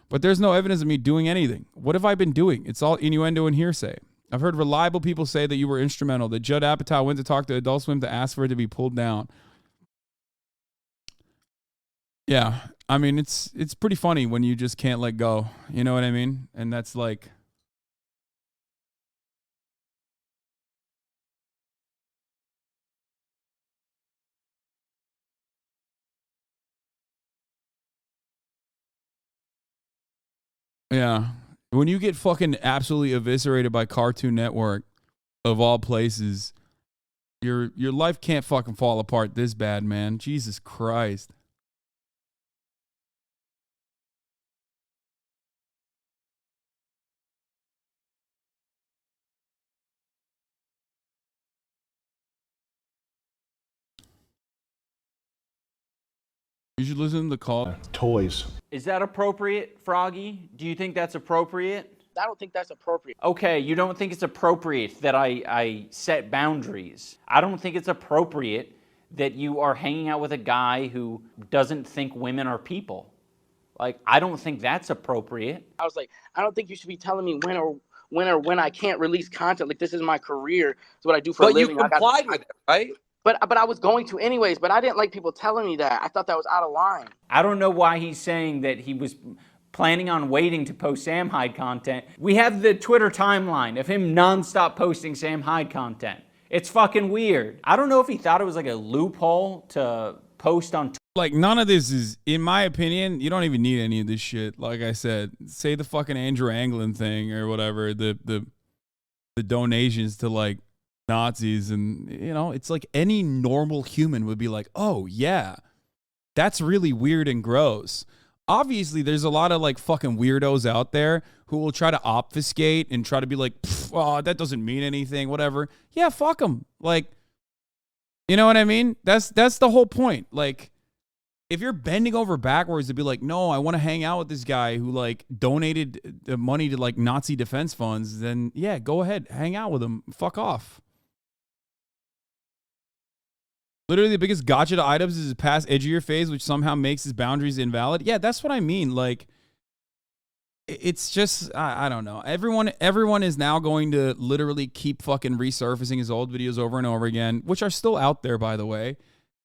Speaker 3: But there's no evidence of me doing anything. What have I been doing? It's all innuendo and hearsay. I've heard reliable people say that you were instrumental, that Judd Apatow went to talk to Adult Swim to ask for it to be pulled down. Yeah, I mean, it's pretty funny when you just can't let go. You know what I mean? And that's like... Yeah. When you get fucking absolutely eviscerated by Cartoon Network, of all places, your life can't fucking fall apart this bad, man. Jesus Christ. You should listen to the call.
Speaker 4: Toys.
Speaker 2: Is that appropriate, Froggy? Do you think that's appropriate?
Speaker 6: I don't think that's appropriate.
Speaker 2: Okay, you don't think it's appropriate that I set boundaries. I don't think it's appropriate that you are hanging out with a guy who doesn't think women are people. Like, I don't think that's appropriate.
Speaker 6: I was like, I don't think you should be telling me when I can't release content. Like, this is my career. It's what I do for a living.
Speaker 10: But you complied with it, right?
Speaker 6: But I was going to anyways, but I didn't like people telling me that. I thought that was out of line.
Speaker 2: I don't know why he's saying that he was planning on waiting to post Sam Hyde content. We have the Twitter timeline of him nonstop posting Sam Hyde content. It's fucking weird. I don't know if he thought it was like a loophole to post on Twitter.
Speaker 3: Like, none of this is, in my opinion, you don't even need any of this shit. Like I said, say the fucking Andrew Anglin thing or whatever, the donations to, like, Nazis, and you know, it's like any normal human would be like, oh yeah, that's really weird and gross. Obviously, there's a lot of like fucking weirdos out there who will try to obfuscate and try to be like, oh, that doesn't mean anything, whatever. Yeah, fuck them. Like, you know what I mean? That's the whole point. Like, if you're bending over backwards to be like, no, I want to hang out with this guy who like donated the money to like Nazi defense funds, then yeah, go ahead, hang out with him. Fuck off. Literally, the biggest gotcha to iDubbbz is his past edgier phase, which somehow makes his boundaries invalid. Yeah, that's what I mean. Like, it's just, I don't know. Everyone is now going to literally keep fucking resurfacing his old videos over and over again, which are still out there, by the way,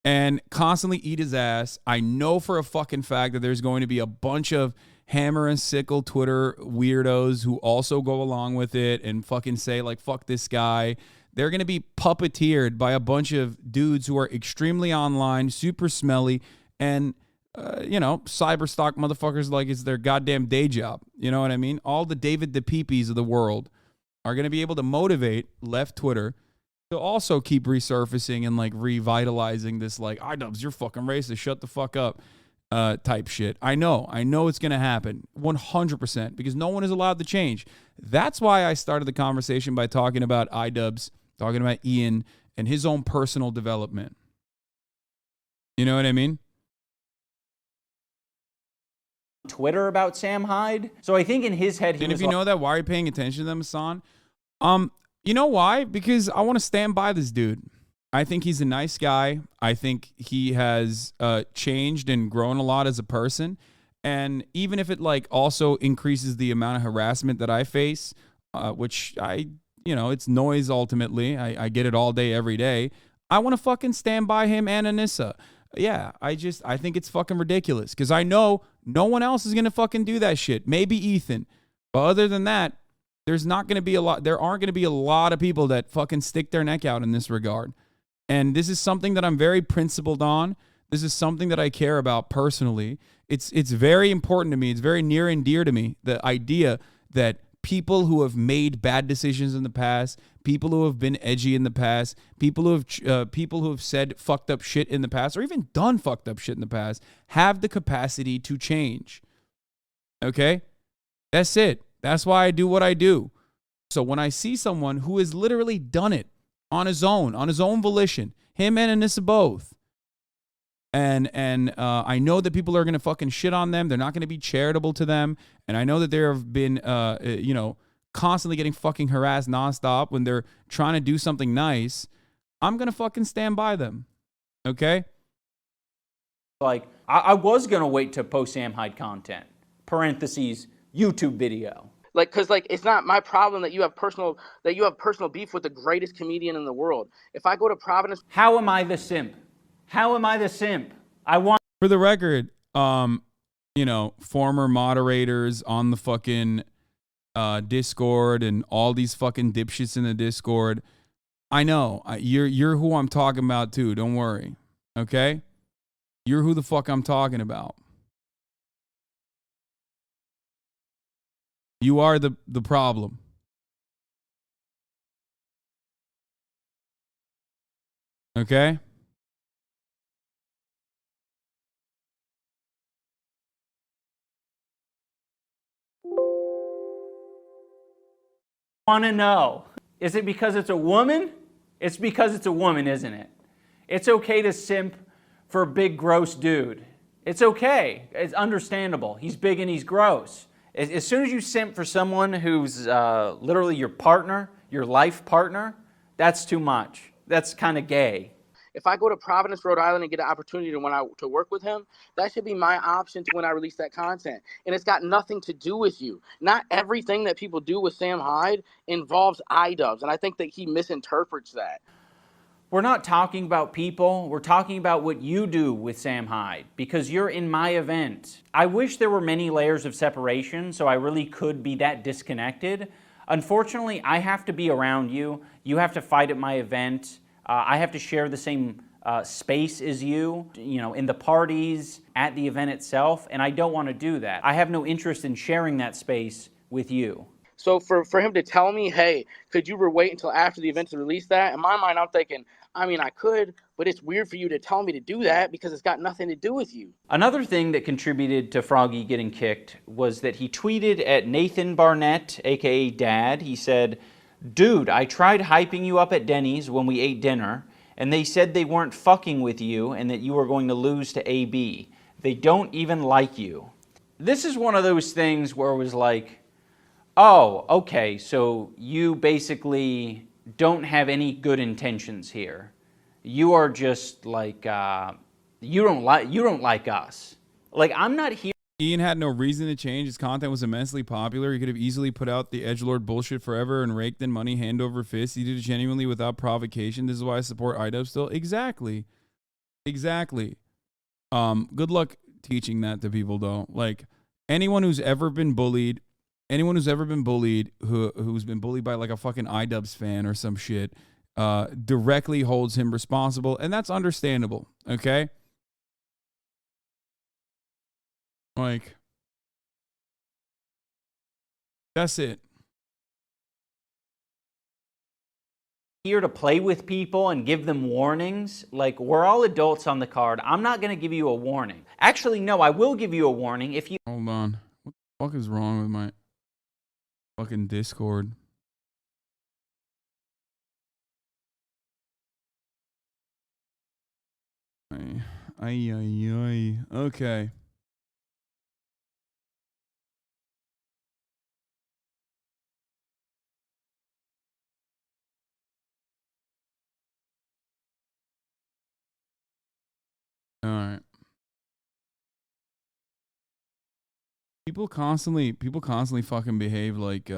Speaker 3: and constantly eat his ass. I know for a fucking fact that there's going to be a bunch of hammer and sickle Twitter weirdos who also go along with it and fucking say, like, fuck this guy. They're going to be puppeteered by a bunch of dudes who are extremely online, super smelly, and, you know, cyberstock motherfuckers like it's their goddamn day job. You know what I mean? All the David DePeepes of the world are going to be able to motivate left Twitter to also keep resurfacing and, like, revitalizing this, like, iDubbbz, you're fucking racist, shut the fuck up type shit. I know it's going to happen 100% because no one is allowed to change. That's why I started the conversation by talking about iDubbbz, talking about Ian and his own personal development. You know what I mean?
Speaker 2: Twitter about Sam Hyde. So I think in his head,
Speaker 3: And if you know that, why are you paying attention to them, Hasan? You know why? Because I want to stand by this dude. I think he's a nice guy. I think he has changed and grown a lot as a person. And even if it like also increases the amount of harassment that I face, which you know, it's noise ultimately. I get it all day, every day. I want to fucking stand by him and Anissa. Yeah, I think it's fucking ridiculous because I know no one else is going to fucking do that shit. Maybe Ethan. But other than that, there aren't going to be a lot of people that fucking stick their neck out in this regard. And this is something that I'm very principled on. This is something that I care about personally. It's very important to me. It's very near and dear to me, the idea that people who have made bad decisions in the past, people who have been edgy in the past, people who have said fucked up shit in the past, or even done fucked up shit in the past, have the capacity to change. Okay? That's it. That's why I do what I do. So when I see someone who has literally done it on his own volition, him and Anissa both, and I know that people are going to fucking shit on them. They're not going to be charitable to them. And I know that there have been, you know, constantly getting fucking harassed nonstop when they're trying to do something nice. I'm going to fucking stand by them. Okay?
Speaker 2: like, I was going to wait to post Sam Hyde content, parentheses, YouTube video.
Speaker 5: Like, cause like it's not my problem that you have personal beef with the greatest comedian in the world. If I go to Providence,
Speaker 2: how am I the simp? How am I the simp? I want.
Speaker 3: For the record, you know, former moderators on the fucking Discord and all these fucking dipshits in the Discord. I know you're who I'm talking about too. Don't worry, okay? You're who the fuck I'm talking about. You are the problem. Okay?
Speaker 2: Want to know, is it because it's a woman? It's because it's a woman, isn't it? It's okay to simp for a big, gross dude. It's okay. It's understandable. He's big and he's gross. As soon as you simp for someone who's literally your partner, your life partner, that's too much. That's kind of gay.
Speaker 5: if I go to Providence, Rhode Island and get an opportunity to work with him, that should be my option to when I release that content. And it's got nothing to do with you. Not everything that people do with Sam Hyde involves iDubbbz. And I think that he misinterprets that.
Speaker 2: We're not talking about people. We're talking about what you do with Sam Hyde because you're in my event. I wish there were many layers of separation so I really could be that disconnected. Unfortunately, I have to be around you. You have to fight at my event. I have to share the same space as you know, in the parties, at the event itself, and I don't want to do that. I have no interest in sharing that space with you.
Speaker 6: So for him to tell me, hey, could you wait until after the event to release that? In my mind, I'm thinking, I mean, I could, but it's weird for you to tell me to do that because it's got nothing to do with you.
Speaker 2: Another thing that contributed to Froggy getting kicked was that he tweeted at Nathan Barnett, aka Dad. He said, "Dude, I tried hyping you up at Denny's when we ate dinner, and they said they weren't fucking with you and that you were going to lose to AB. They don't even like you." This is one of those things where it was like, oh, okay, so you basically don't have any good intentions here. You are just like, you don't like us. Like, I'm not here.
Speaker 3: Ian had no reason to change. His content was immensely popular. He could have easily put out the edgelord bullshit forever and raked in money hand over fist. He did it genuinely without provocation. This is why I support iDubbbz still. Exactly. Good luck teaching that to people, though. Like, anyone who's ever been bullied, who's been bullied by like a fucking iDubbbz fan or some shit, directly holds him responsible, and that's understandable, okay? Like, that's it.
Speaker 2: Here to play with people and give them warnings. Like, we're all adults on the card. I'm not going to give you a warning. Actually, no, I will give you a warning if you...
Speaker 3: Hold on. What the fuck is wrong with my fucking Discord? Okay. All right. People constantly fucking behave like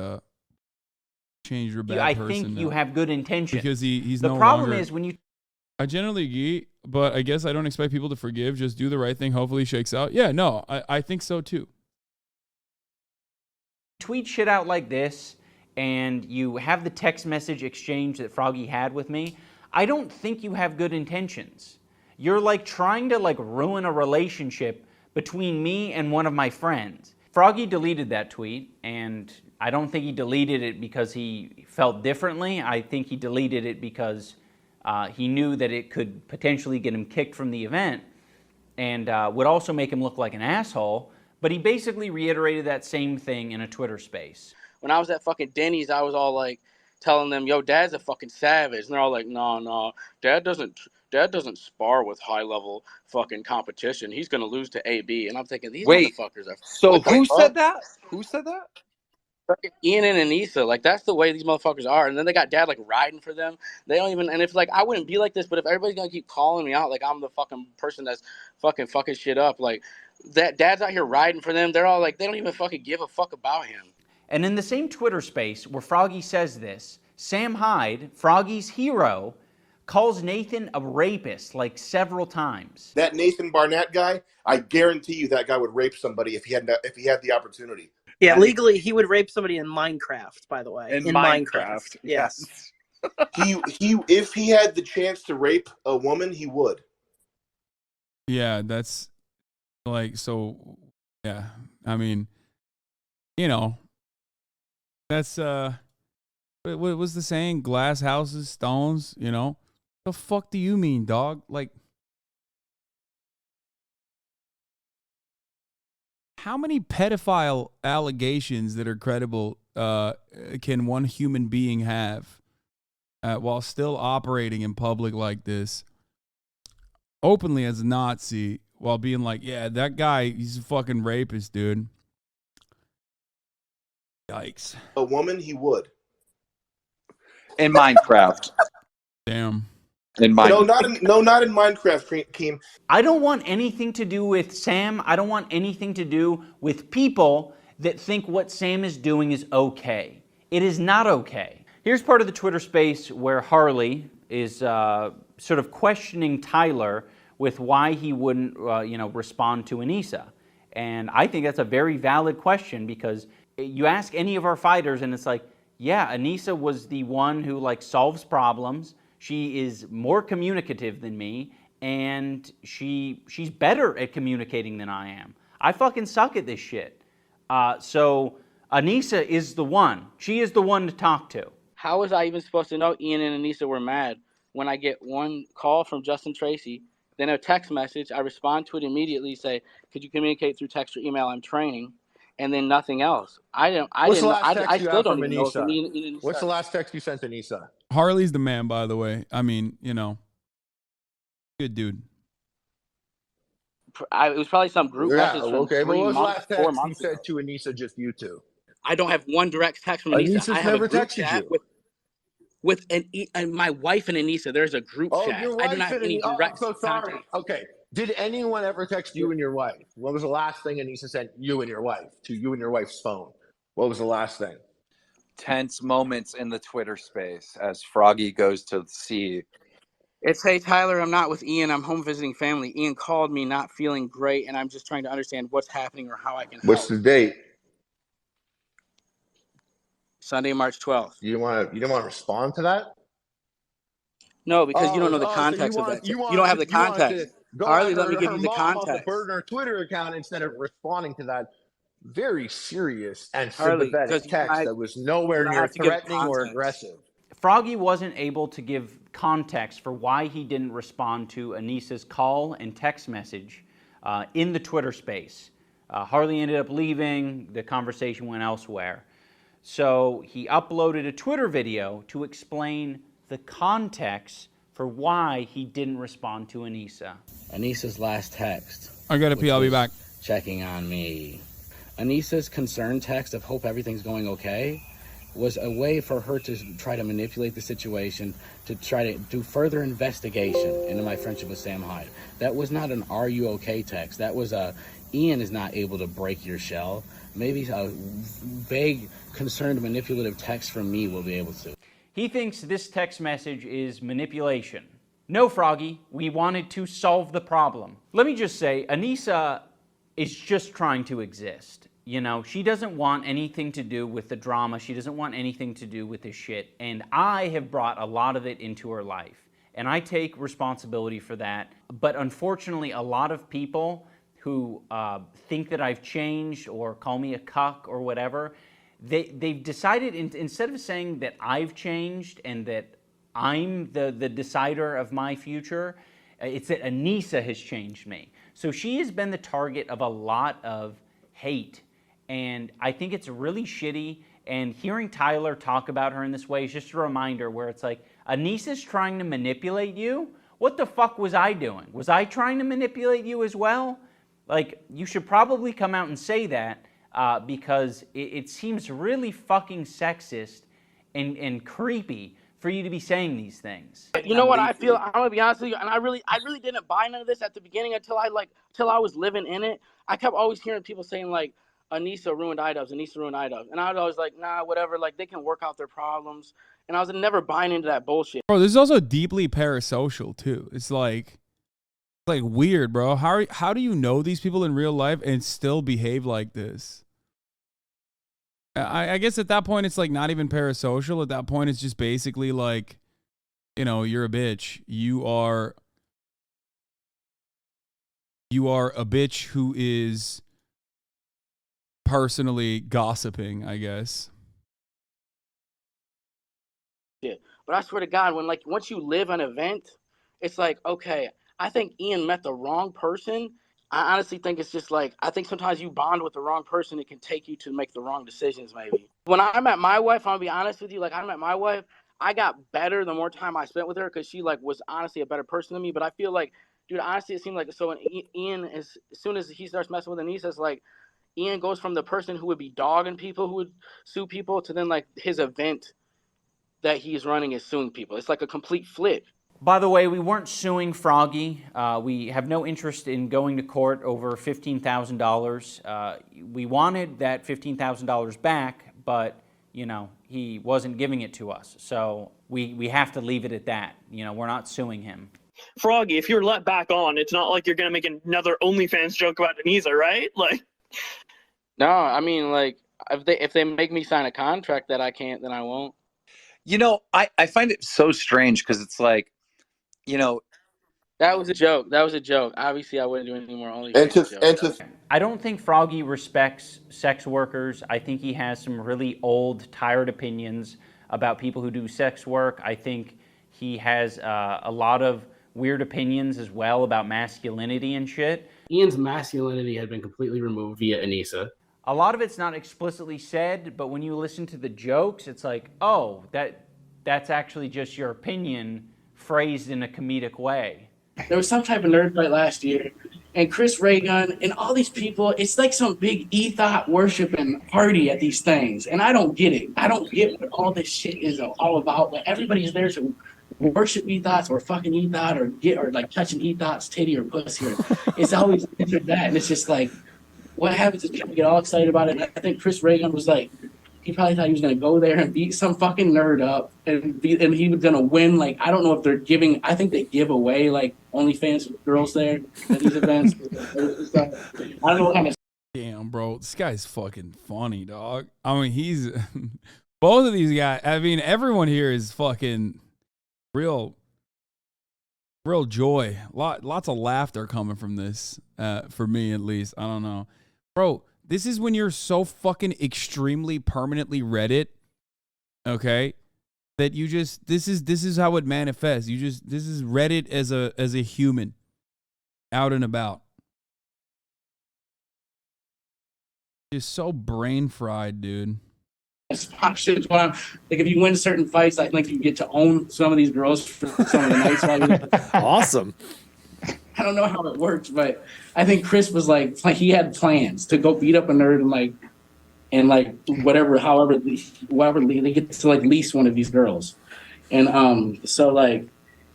Speaker 3: change your bad
Speaker 2: I
Speaker 3: person.
Speaker 2: think you
Speaker 3: now.
Speaker 2: have good intentions.
Speaker 3: Because he's
Speaker 2: the
Speaker 3: no
Speaker 2: problem
Speaker 3: longer,
Speaker 2: is when you...
Speaker 3: I generally agree, but I guess I don't expect people to forgive. Just do the right thing. Hopefully it shakes out. Yeah, no, I think so too.
Speaker 2: Tweet shit out like this and you have the text message exchange that Froggy had with me, I don't think you have good intentions. You're like trying to like ruin a relationship between me and one of my friends. Froggy deleted that tweet, and I don't think he deleted it because he felt differently. I think he deleted it because he knew that it could potentially get him kicked from the event and would also make him look like an asshole. But he basically reiterated that same thing in a Twitter space.
Speaker 6: When I was at fucking Denny's, I was all like telling them, yo, Dad's a fucking savage. And they're all like, no, Dad doesn't spar with high-level fucking competition. He's going to lose to AB. And I'm thinking, these motherfuckers are...
Speaker 10: So who said that? Who said that?
Speaker 6: Fucking Ian and Anissa. Like, that's the way these motherfuckers are. And then they got Dad, like, riding for them. They don't even... And if, like, I wouldn't be like this, but if everybody's going to keep calling me out like I'm the fucking person that's fucking shit up, like, that Dad's out here riding for them, they're all like, they don't even fucking give a fuck about him.
Speaker 2: And in the same Twitter space where Froggy says this, Sam Hyde, Froggy's hero, calls Nathan a rapist like several times.
Speaker 4: That Nathan Barnett guy, I guarantee you that guy would rape somebody if he had the opportunity.
Speaker 12: Yeah, legally he would rape somebody in Minecraft, by the way.
Speaker 10: In Minecraft.
Speaker 12: Yes.
Speaker 4: If he had the chance to rape a woman, he would.
Speaker 3: Yeah, that's like, so yeah. I mean, you know, that's what was the saying? Glass houses, stones, you know? The fuck do you mean, dog? Like, how many pedophile allegations that are credible can one human being have while still operating in public like this, openly as a Nazi, while being like, yeah, that guy, he's a fucking rapist, dude. Yikes.
Speaker 4: A woman, he would.
Speaker 10: In Minecraft.
Speaker 3: Damn.
Speaker 10: In
Speaker 4: Minecraft. No, not in Minecraft, Keem.
Speaker 2: I don't want anything to do with Sam. I don't want anything to do with people that think what Sam is doing is okay. It is not okay. Here's part of the Twitter space where Harley is sort of questioning Tyler with why he wouldn't, respond to Anissa. And I think that's a very valid question, because you ask any of our fighters and it's like, yeah, Anissa was the one who like solves problems. She is more communicative than me, and she's better at communicating than I am. I fucking suck at this shit. So Anissa is the one. She is the one to talk to.
Speaker 5: How was I even supposed to know Ian and Anissa were mad when I get one call from Justin Tracy, then a text message? I respond to it immediately, say, "Could you communicate through text or email? I'm training," and then nothing else. I still don't even know if Ian
Speaker 1: What's the last text you sent to Anissa?
Speaker 3: Harley's the man, by the way. I mean, you know, good dude.
Speaker 5: It was probably some group message from
Speaker 1: okay, but what was the last text
Speaker 5: 4
Speaker 1: you
Speaker 5: months ago.
Speaker 1: said to Anissa, just you two?
Speaker 5: I don't have one direct text from Anissa.
Speaker 1: Anissa's
Speaker 5: I have
Speaker 1: never
Speaker 5: a group
Speaker 1: texted
Speaker 5: chat
Speaker 1: you.
Speaker 5: with my wife and Anissa. There's a group chat.
Speaker 1: Your wife
Speaker 5: I do not have any direct
Speaker 1: I'm so sorry.
Speaker 5: contact.
Speaker 1: Okay. Did anyone ever text you and your wife? What was the last thing Anissa sent you and your wife to you and your wife's phone? What was the last thing?
Speaker 10: Tense moments in the Twitter space as Froggy goes to see.
Speaker 5: It's, "Hey, Tyler, I'm not with Ian. I'm home visiting family. Ian called me not feeling great, and I'm just trying to understand what's happening or how I can help."
Speaker 1: What's the date?
Speaker 5: Sunday, March 12th.
Speaker 1: You didn't want to respond to that?
Speaker 5: No, because you don't know the context of that. You don't have the context. Harley, let me give you the context.
Speaker 1: Burn her Twitter account instead of responding to that very serious and
Speaker 5: Harley,
Speaker 1: sympathetic text that was nowhere near threatening or aggressive.
Speaker 2: Froggy wasn't able to give context for why he didn't respond to Anissa's call and text message in the Twitter space. Harley ended up leaving. The conversation went elsewhere. So he uploaded a Twitter video to explain the context for why he didn't respond to Anissa.
Speaker 5: Anissa's last text.
Speaker 3: I gotta pee, I'll be back.
Speaker 5: Checking on me. Anissa's concern text of "hope everything's going okay" was a way for her to try to manipulate the situation, to try to do further investigation into my friendship with Sam Hyde. That was not an "are you okay" text. That was a "Ian is not able to break your shell." Maybe a vague, concerned, manipulative text from me will be able to.
Speaker 2: He thinks this text message is manipulation. No, Froggy, we wanted to solve the problem. Let me just say, Anissa is just trying to exist. You know, she doesn't want anything to do with the drama. She doesn't want anything to do with this shit. And I have brought a lot of it into her life. And I take responsibility for that. But unfortunately, a lot of people who think that I've changed or call me a cuck or whatever, they've decided, instead of saying that I've changed and that I'm the decider of my future, it's that Anissa has changed me. So she has been the target of a lot of hate. And I think it's really shitty. And hearing Tyler talk about her in this way is just a reminder where it's like, Anissa's trying to manipulate you? What the fuck was I doing? Was I trying to manipulate you as well? Like, you should probably come out and say that because it seems really fucking sexist and creepy for you to be saying these things.
Speaker 5: You know what I feel? I'm gonna be honest with you, and I really didn't buy none of this at the beginning until I was living in it. I kept always hearing people saying like, Anissa ruined iDubbbz, Anissa ruined iDubbbz. And I was always like, nah, whatever, like they can work out their problems. And I was never buying into that bullshit.
Speaker 3: Bro, this is also deeply parasocial too. It's like weird, bro. How do you know these people in real life and still behave like this? I guess at that point it's like not even parasocial. At that point it's just basically like, you know, you're a bitch. You are a bitch who is personally gossiping, I guess.
Speaker 5: Yeah. But I swear to God, when like once you live an event, it's like, okay, I think Ian met the wrong person. I honestly think it's just like, I think sometimes you bond with the wrong person. It can take you to make the wrong decisions, maybe. When I met my wife, I'm gonna be honest with you, like I met my wife, I got better the more time I spent with her because she like was honestly a better person than me. But I feel like, dude, honestly, it seemed like, so when Ian, as soon as he starts messing with Anissa, it's like, Ian goes from the person who would be dogging people, who would sue people, to then like his event that he's running is suing people. It's like a complete flip.
Speaker 2: By the way, we weren't suing Froggy. We have no interest in going to court over $15,000. We wanted that $15,000 back, but you know, he wasn't giving it to us. So we have to leave it at that. You know, we're not suing him.
Speaker 13: Froggy, if you're let back on, it's not like you're gonna make another OnlyFans joke about Anissa, right? Like,
Speaker 5: no, I mean, like if they make me sign a contract that I can't, then I won't.
Speaker 10: You know, I find it so strange because it's like, you know,
Speaker 12: That was a joke. That was a joke. Obviously, I wouldn't do any more OnlyFans.
Speaker 2: I don't think Froggy respects sex workers. I think he has some really old, tired opinions about people who do sex work. I think he has a lot of weird opinions as well about masculinity and shit.
Speaker 14: Ian's masculinity had been completely removed via Anissa.
Speaker 2: A lot of it's not explicitly said, but when you listen to the jokes, it's like, oh, that's actually just your opinion phrased in a comedic way.
Speaker 6: There was some type of nerd fight last year, and Chris Raygun and all these people, it's like some big ethot worshiping party at these things, and I don't get it. I don't get what all this shit is all about. Like, everybody's there to worship ethos or fucking ethot or like touching ethot's titty or pussy. It's always that, and it's just like, what happens is people get all excited about it. And I think Chris Raygun was like, he probably thought he was going to go there and beat some fucking nerd up and he was going to win. Like, I don't know if they're giving, I think they give away like OnlyFans girls there at these events. I don't know what kind of.
Speaker 3: Damn, bro, this guy's fucking funny, dog. I mean, he's both of these guys. I mean, everyone here is fucking real joy. Lots of laughter coming from this, for me at least. I don't know, bro. This is when you're so fucking extremely permanently Reddit, okay, that you just this is how it manifests. This is Reddit as a human, out and about. Just so brain fried, dude.
Speaker 6: Options. Like, if you win certain fights, I think you get to own some of these girls for some of the nights.
Speaker 15: Awesome.
Speaker 6: I don't know how it works, but I think Chris was like he had plans to go beat up a nerd and however they get to like lease one of these girls, and so like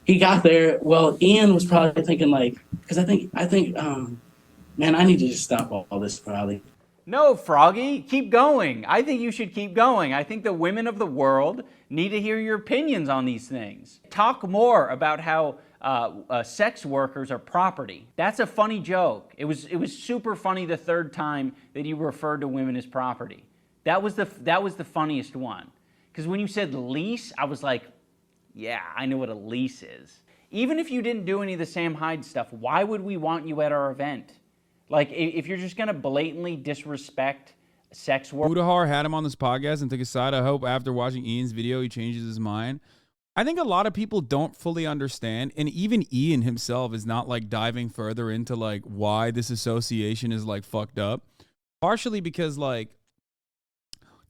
Speaker 6: he got there. Well, Ian was probably thinking like, because I think man, I need to just stop all this probably.
Speaker 2: No, Froggy, keep going. I think you should keep going. I think the women of the world need to hear your opinions on these things. Talk more about how sex workers are property. That's a funny joke. It was super funny the third time that you referred to women as property. That was the funniest one. Because when you said lease, I was like, yeah, I know what a lease is. Even if you didn't do any of the Sam Hyde stuff, why would we want you at our event? Like, if you're just going to blatantly disrespect sex work.
Speaker 3: Budahar had him on this podcast and took his side. I hope after watching Ian's video, he changes his mind. I think a lot of people don't fully understand, and even Ian himself is not like diving further into like why this association is like fucked up. Partially because like,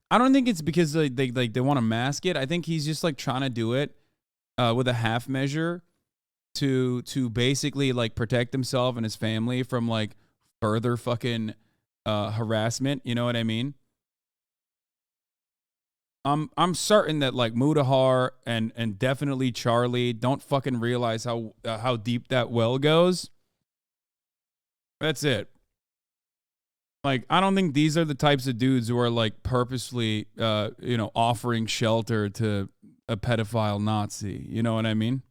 Speaker 3: I don't think it's because they want to mask it. I think he's just like trying to do it with a half measure to basically like protect himself and his family from like further fucking harassment. You know what I mean? I'm certain that like Mudahar and definitely Charlie don't fucking realize how deep that well goes. That's it. Like, I don't think these are the types of dudes who are like purposely, offering shelter to a pedophile Nazi. You know what I mean?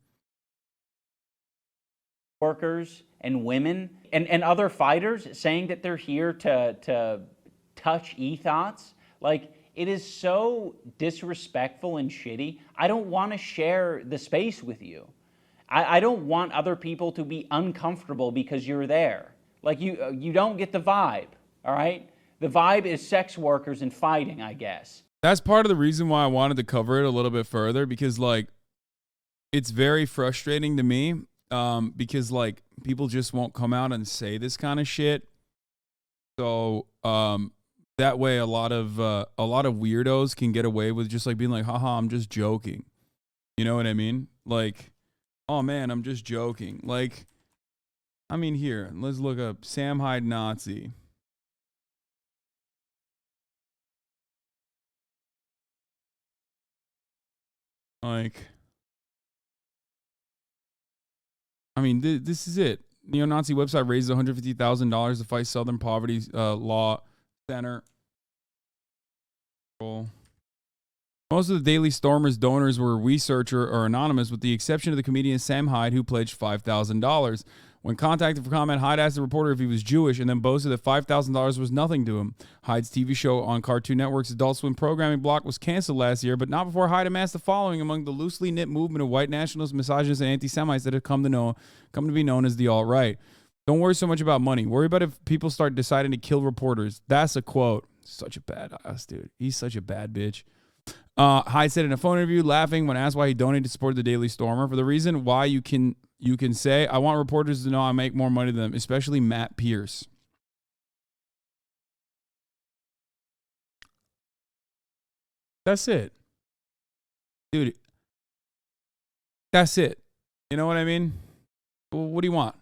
Speaker 2: Workers and women and other fighters saying that they're here to touch ethos. Like, it is so disrespectful and shitty. I don't want to share the space with you. I don't want other people to be uncomfortable because you're there. Like, you don't get the vibe, all right? The vibe is sex workers and fighting, I guess.
Speaker 3: That's part of the reason why I wanted to cover it a little bit further, because like, it's very frustrating to me, because like people just won't come out and say this kind of shit. So, that way, a lot of weirdos can get away with just like being like, haha, I'm just joking. You know what I mean? Like, oh man, I'm just joking. Like, I mean, here, let's look up Sam Hyde Nazi. Like, I mean, this is it. Neo-Nazi website raises $150,000 to fight Southern Poverty Law Center. Most of the Daily Stormers donors were researcher or anonymous, with the exception of the comedian Sam Hyde, who pledged $5,000. When contacted for comment, Hyde asked the reporter if he was Jewish and then boasted that $5,000 was nothing to him. Hyde's TV show on Cartoon Network's Adult Swim programming block was canceled last year, but not before Hyde amassed a following among the loosely knit movement of white nationalists, misogynists, and anti-Semites that have come to be known as the alt-right. Don't worry so much about money. Worry about if people start deciding to kill reporters. That's a quote. Such a badass, dude. He's such a bad bitch. Hyde said in a phone interview, laughing when asked why he donated to support the Daily Stormer, for the reason why you can say, I want reporters to know I make more money than them, especially Matt Pierce. That's it. Dude. That's it. You know what I mean? What do you want?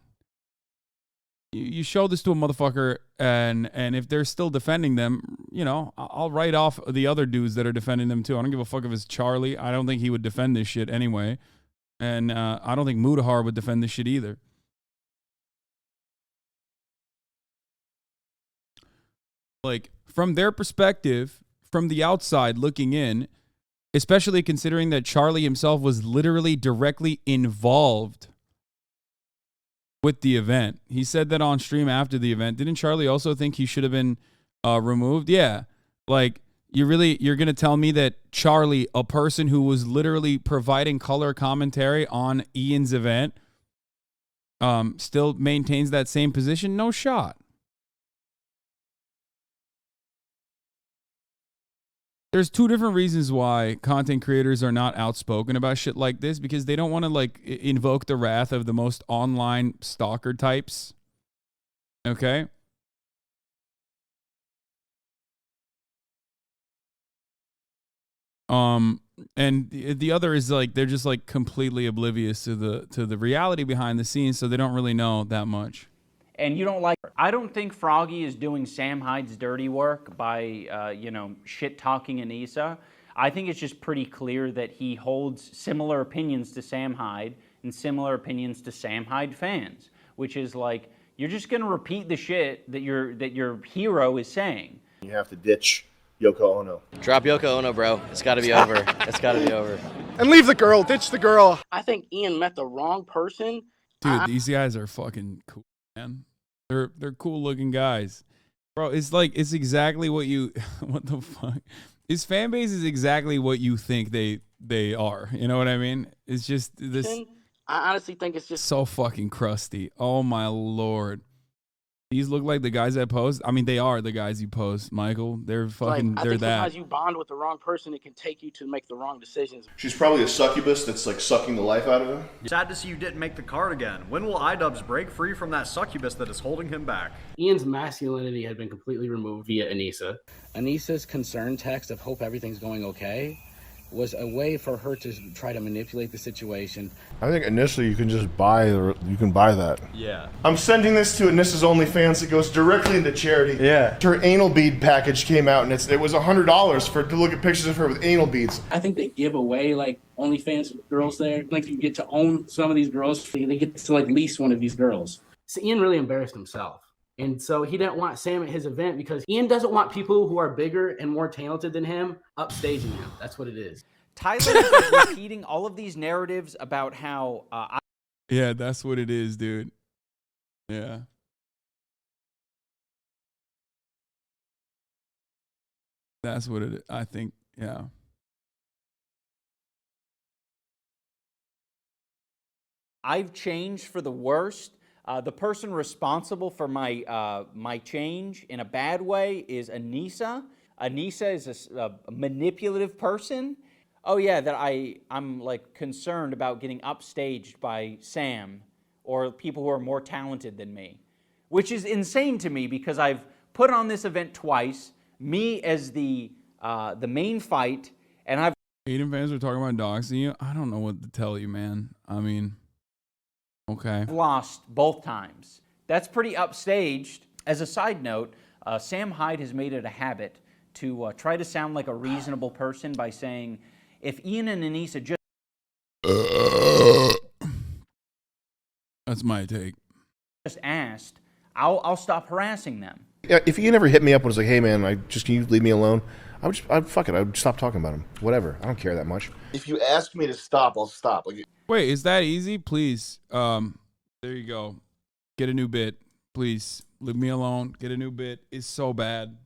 Speaker 3: You show this to a motherfucker, and if they're still defending them, you know, I'll write off the other dudes that are defending them too. I don't give a fuck if it's Charlie. I don't think he would defend this shit anyway. And I don't think Mudahar would defend this shit either. Like, from their perspective, from the outside looking in, especially considering that Charlie himself was literally directly involved with the event. He said that on stream after the event. Didn't Charlie also think he should have been removed? Yeah. Like, you're going to tell me that Charlie, a person who was literally providing color commentary on Ian's event, still maintains that same position? No shot. There's two different reasons why content creators are not outspoken about shit like this, because they don't want to like invoke the wrath of the most online stalker types. Okay? And the other is like they're just like completely oblivious to the reality behind the scenes, so they don't really know that much.
Speaker 2: And you don't like her. I don't think Froggy is doing Sam Hyde's dirty work by, shit-talking Anissa. I think it's just pretty clear that he holds similar opinions to Sam Hyde and similar opinions to Sam Hyde fans, which is like, you're just going to repeat the shit that your hero is saying.
Speaker 4: You have to ditch Yoko Ono.
Speaker 15: Drop Yoko Ono, bro. It's got to be over. It's got to be over.
Speaker 16: And leave the girl. Ditch the girl.
Speaker 12: I think Ian met the wrong person.
Speaker 3: Dude, these guys are fucking cool, man. They're cool looking guys. Bro, it's exactly what what the fuck? His fan base is exactly what you think they are. You know what I mean? It's just this.
Speaker 12: I honestly think it's just
Speaker 3: so fucking crusty. Oh my Lord. These look like the guys that post. I mean, they are the guys you post, Michael. They're fucking,
Speaker 12: like,
Speaker 3: they're that.
Speaker 12: Sometimes you bond with the wrong person, it can take you to make the wrong decisions.
Speaker 4: She's probably a succubus that's like sucking the life out of him.
Speaker 11: Sad to see you didn't make the card again. When will iDubbbz break free from that succubus that is holding him back?
Speaker 14: Ian's masculinity had been completely removed via Anissa.
Speaker 5: Anissa's concern text of hope everything's going okay was a way for her to try to manipulate the situation.
Speaker 4: I think initially you can just buy that.
Speaker 11: Yeah.
Speaker 4: I'm sending this to Anissa's OnlyFans. It goes directly into charity.
Speaker 11: Yeah.
Speaker 4: Her anal bead package came out, and it was $100 to look at pictures of her with anal beads.
Speaker 6: I think they give away like OnlyFans girls there. Like you get to own some of these girls. They get to like lease one of these girls.
Speaker 14: So Ian really embarrassed himself. And so he didn't want Sam at his event because Ian doesn't want people who are bigger and more talented than him upstaging him. That's what it is.
Speaker 2: Tyler is like repeating all of these narratives about how
Speaker 3: yeah, that's what it is, dude. Yeah. That's what it is. I think, yeah.
Speaker 2: I've changed for the worst. The person responsible for my change in a bad way is Anissa. Anissa is a manipulative person. Oh yeah, that I'm like concerned about getting upstaged by Sam or people who are more talented than me, which is insane to me because I've put on this event twice, me as the main fight, and I've.
Speaker 3: Aiden fans are talking about doxing you. I don't know what to tell you, man. I mean. Okay.
Speaker 2: Lost both times. That's pretty upstaged. As a side note, Sam Hyde has made it a habit to try to sound like a reasonable person by saying, if Ian and Anissa just...
Speaker 3: That's my take.
Speaker 2: ...just asked, I'll stop harassing them.
Speaker 4: Yeah, if Ian ever hit me up and was like, hey man, can you leave me alone? I'd stop talking about him. Whatever. I don't care that much. If you ask me to stop, I'll stop.
Speaker 3: Wait, is that easy? Please. There you go. Get a new bit. Please, leave me alone. Get a new bit. It's so bad.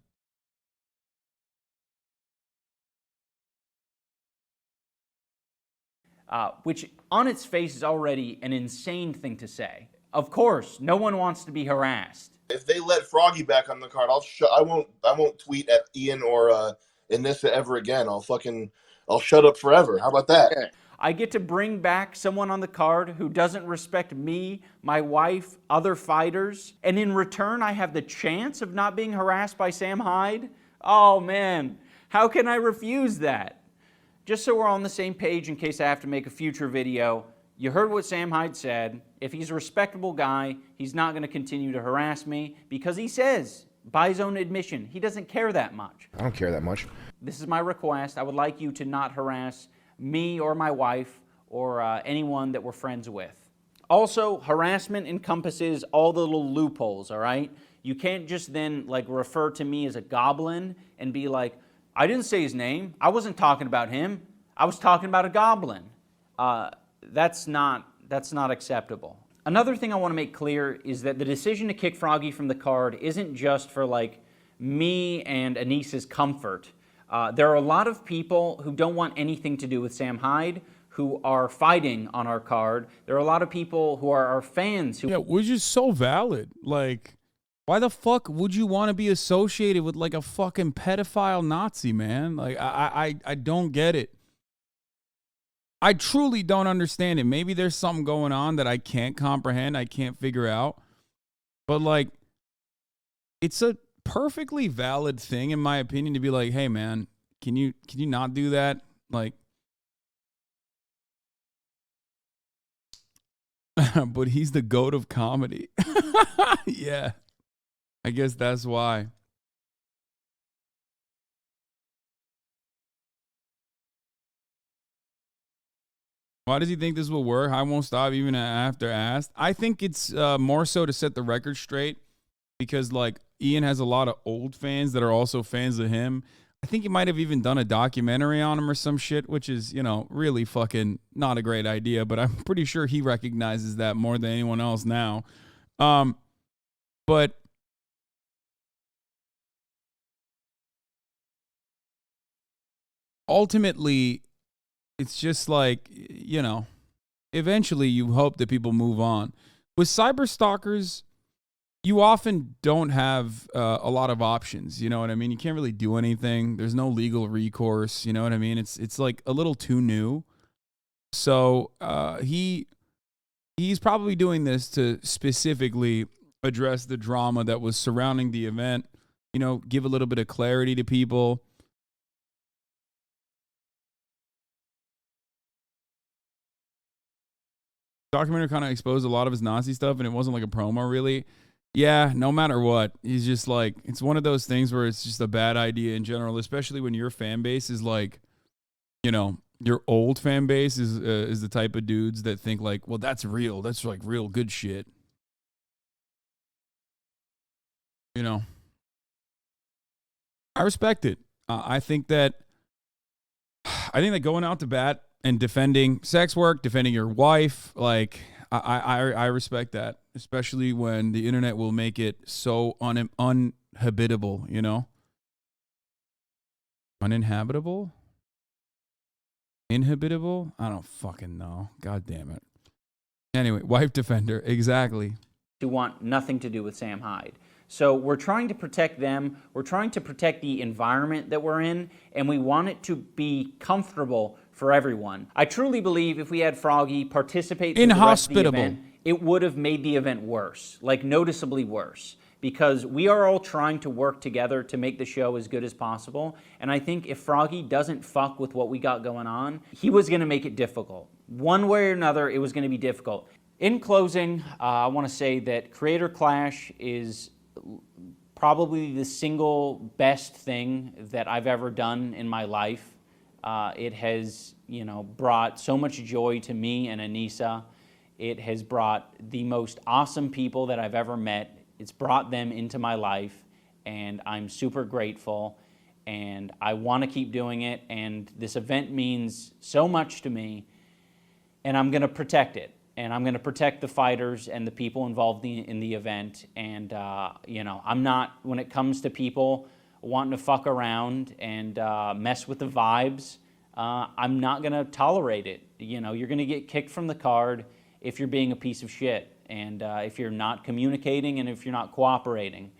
Speaker 2: Which on its face is already an insane thing to say. Of course, no one wants to be harassed.
Speaker 4: If they let Froggy back on the card, I won't tweet at Ian or Anissa ever again. I'll shut up forever. How about that?
Speaker 2: I get to bring back someone on the card who doesn't respect me, my wife, other fighters, and in return I have the chance of not being harassed by Sam Hyde? Oh man, how can I refuse that? Just so we're on the same page in case I have to make a future video, you heard what Sam Hyde said. If he's a respectable guy, he's not going to continue to harass me because he says, by his own admission, he doesn't care that much.
Speaker 4: I don't care that much.
Speaker 2: This is my request. I would like you to not harass me or my wife or anyone that we're friends with. Also, harassment encompasses all the little loopholes, all right? You can't just then like refer to me as a goblin and be like, I didn't say his name. I wasn't talking about him. I was talking about a goblin. That's not acceptable. Another thing I want to make clear is that the decision to kick Froggy from the card isn't just for like me and Anissa's comfort. There are a lot of people who don't want anything to do with Sam Hyde who are fighting on our card. There are a lot of people who are our fans who...
Speaker 3: Yeah, which is so valid. Like, why the fuck would you want to be associated with like a fucking pedophile Nazi, man? Like, I don't get it. I truly don't understand it. Maybe there's something going on that I can't comprehend, I can't figure out. But like, it's a perfectly valid thing, in my opinion, to be like, hey man, can you not do that? Like, but he's the GOAT of comedy. Yeah. I guess that's why. Why does he think this will work? I won't stop even after asked. I think it's more so to set the record straight because, like, Ian has a lot of old fans that are also fans of him. I think he might have even done a documentary on him or some shit, which is, you know, really fucking not a great idea, but I'm pretty sure he recognizes that more than anyone else now. But ultimately, it's just like, you know, eventually you hope that people move on. With cyberstalkers, you often don't have a lot of options. You know what I mean? You can't really do anything. There's no legal recourse. You know what I mean? It's like a little too new. So he's probably doing this to specifically address the drama that was surrounding the event. You know, give a little bit of clarity to people. Documentary kind of exposed a lot of his Nazi stuff, and it wasn't like a promo, really. Yeah, no matter what, he's just like, it's one of those things where it's just a bad idea in general, especially when your fan base is like, you know, your old fan base is the type of dudes that think like, well, that's real. That's like real good shit. You know, I respect it. I think that going out to bat and defending sex work, defending your wife, like, I respect that, especially when the internet will make it so uninhabitable, you know? Uninhabitable? Inhabitable? I don't fucking know. God damn it. Anyway, wife defender, exactly.
Speaker 2: Who want nothing to do with Sam Hyde. So we're trying to protect them, we're trying to protect the environment that we're in, and we want it to be comfortable for everyone. I truly believe if we had Froggy participate in the rest of the event, it would have made the event worse, like noticeably worse, because we are all trying to work together to make the show as good as possible. And I think if Froggy doesn't fuck with what we got going on, he was gonna make it difficult. One way or another, it was gonna be difficult. In closing, I wanna say that Creator Clash is probably the single best thing that I've ever done in my life. It has, you know, brought so much joy to me and Anissa. It has brought the most awesome people that I've ever met. It's brought them into my life, and I'm super grateful, and I want to keep doing it, and this event means so much to me, and I'm going to protect it. and I'm going to protect the fighters and the people involved in the event. And, you know, I'm not, when it comes to people wanting to fuck around and mess with the vibes, I'm not going to tolerate it. You know, you're going to get kicked from the card if you're being a piece of shit, and if you're not communicating and if you're not cooperating.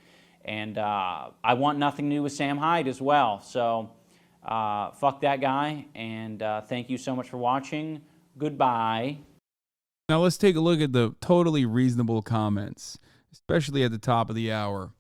Speaker 2: And I want nothing new with Sam Hyde as well. So fuck that guy, and thank you so much for watching. Goodbye.
Speaker 3: Now let's take a look at the totally reasonable comments, especially at the top of the hour.